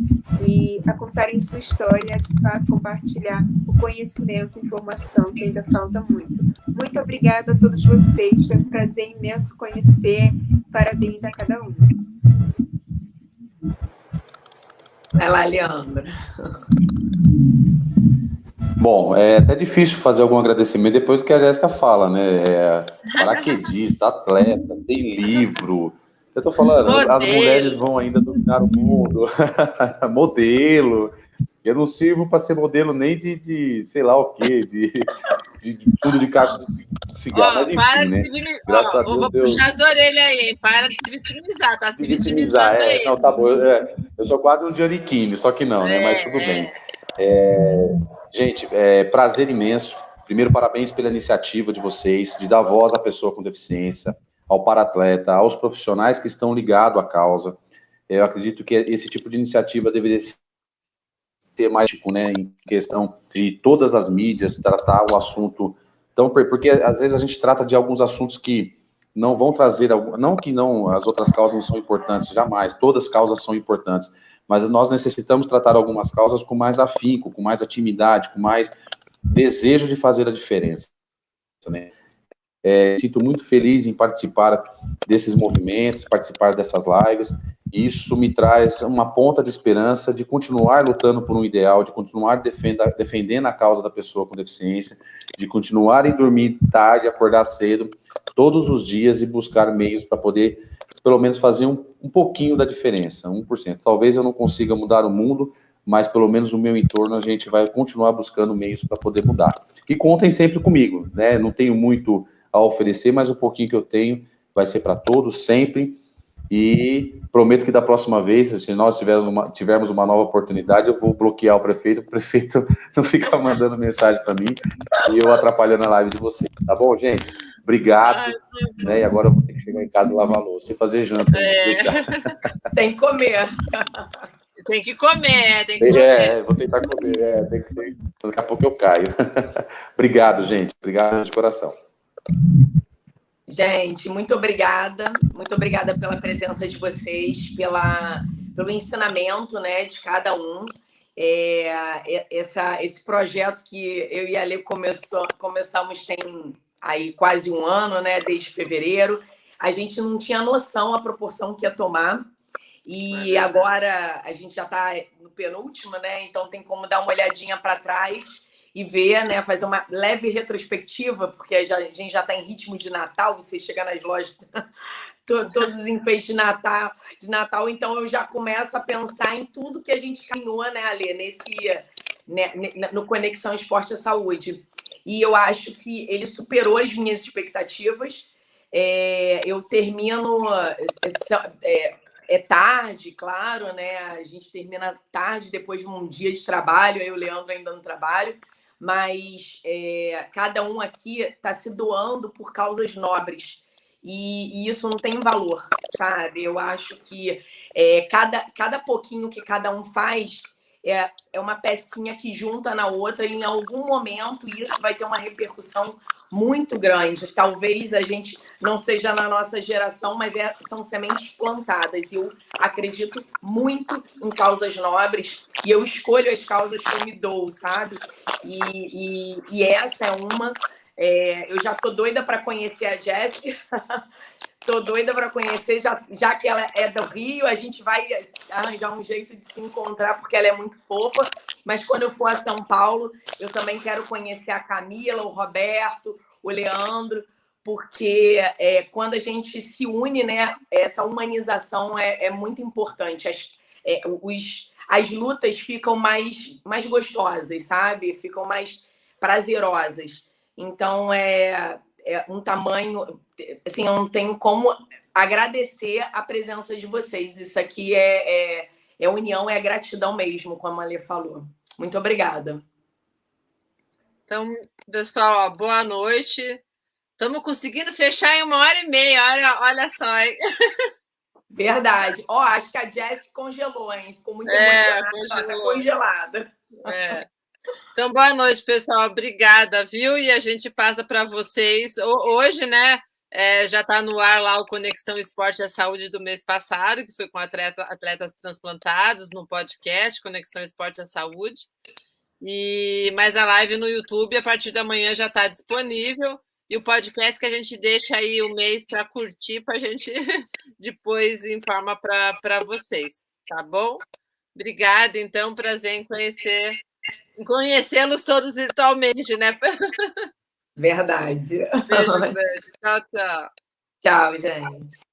e a contarem sua história, de fato, compartilhar o conhecimento e informação, que ainda falta muito. Muito obrigada a todos vocês, foi um prazer imenso conhecer, parabéns a cada um. Vai lá, Leandro. Bom, é até difícil fazer algum agradecimento depois do que a Jéssica fala, né? Paraquedista, atleta, tem livro. Eu tô falando, Modelo. As mulheres vão ainda dominar o mundo. Modelo. Eu não sirvo para ser modelo nem de sei lá o quê, de fundo de caixa de cigarro. Mas enfim, né? Graças a Deus, vou puxar as orelhas aí, hein? Para de se vitimizar, tá se vitimizando aí. Não, tá bom. Eu sou quase um Giannichini, só que não, né? Mas tudo bem. Gente, prazer imenso. Primeiro, parabéns pela iniciativa de vocês, de dar voz à pessoa com deficiência, ao paratleta, aos profissionais que estão ligados à causa. Eu acredito que esse tipo de iniciativa deveria ser mais, né, em questão de todas as mídias, tratar o assunto tão... Porque, às vezes, a gente trata de alguns assuntos que não vão trazer... Não que não, as outras causas não são importantes, jamais. Todas as causas são importantes. Mas nós necessitamos tratar algumas causas com mais afinco, com mais intimidade, com mais desejo de fazer a diferença, né? Sinto muito feliz em participar desses movimentos, participar dessas lives. Isso me traz uma ponta de esperança de continuar lutando por um ideal, de continuar defendendo a causa da pessoa com deficiência, de continuar em dormir tarde, acordar cedo, todos os dias e buscar meios para poder, pelo menos, fazer um pouquinho da diferença, 1%. Talvez eu não consiga mudar o mundo, mas pelo menos no meu entorno a gente vai continuar buscando meios para poder mudar. E contem sempre comigo, né? Não tenho muito a oferecer, mas o pouquinho que eu tenho vai ser para todos, sempre. E prometo que da próxima vez, se nós tivermos uma nova oportunidade, eu vou bloquear o prefeito não ficar mandando mensagem para mim e eu atrapalhando a live de vocês, tá bom, gente? Obrigado, né? E agora eu vou ter que chegar em casa e lavar a louça e fazer janta. Tem que comer. Tem que comer, tem que comer. Vou tentar comer, daqui a pouco eu caio. Obrigado, gente, obrigado de coração. Gente, muito obrigada pela presença de vocês, pelo ensinamento, né, de cada um. Esse projeto que eu e a Lê começamos tem aí quase um ano, né, desde fevereiro. A gente não tinha noção a proporção que ia tomar. E agora a gente já está no penúltimo, né? Então tem como dar uma olhadinha para trás e ver, né? Fazer uma leve retrospectiva, porque a gente já está em ritmo de Natal, você chega nas lojas, todos os enfeites de Natal, então eu já começo a pensar em tudo que a gente caminhou, né, Alê, no Conexão Esporte à Saúde. E eu acho que ele superou as minhas expectativas. Eu termino... É tarde, claro, né? A gente termina tarde, depois de um dia de trabalho, eu e o Leandro ainda no trabalho, mas cada um aqui está se doando por causas nobres, e isso não tem valor, sabe? Eu acho que cada pouquinho que cada um faz é uma pecinha que junta na outra, e em algum momento isso vai ter uma repercussão muito grande. Talvez a gente não seja na nossa geração, mas são sementes plantadas. E eu acredito muito em causas nobres e eu escolho as causas que eu me dou, sabe? E essa é uma. Eu já tô doida para conhecer a Jessie, Tô doida para conhecer, já que ela é do Rio, a gente vai arranjar um jeito de se encontrar, porque ela é muito fofa. Mas quando eu for a São Paulo, eu também quero conhecer a Camila, o Roberto, o Leandro, porque quando a gente se une, né, essa humanização é muito importante. As lutas ficam mais gostosas, sabe? Ficam mais prazerosas. Então, é um tamanho... Assim, eu não tenho como agradecer a presença de vocês. Isso aqui é união, é gratidão mesmo, como a Lê falou. Muito obrigada. Então, pessoal, boa noite. Estamos conseguindo fechar em 1h30. Olha só, hein? Verdade. Acho que a Jess congelou, hein? Ficou muito emocionada. Tá congelada. Então, boa noite, pessoal. Obrigada, viu? E a gente passa para vocês. Hoje, né, já está no ar lá o Conexão Esporte e Saúde do mês passado, que foi com atletas transplantados no podcast Conexão Esporte e Saúde. Mas a live no YouTube, a partir da manhã, já está disponível. E o podcast que a gente deixa aí o mês para curtir, para a gente depois informa para vocês, tá bom? Obrigada, então, prazer em conhecê-los todos virtualmente, né? Verdade. Beijo grande. Tchau, tchau. Tchau, gente.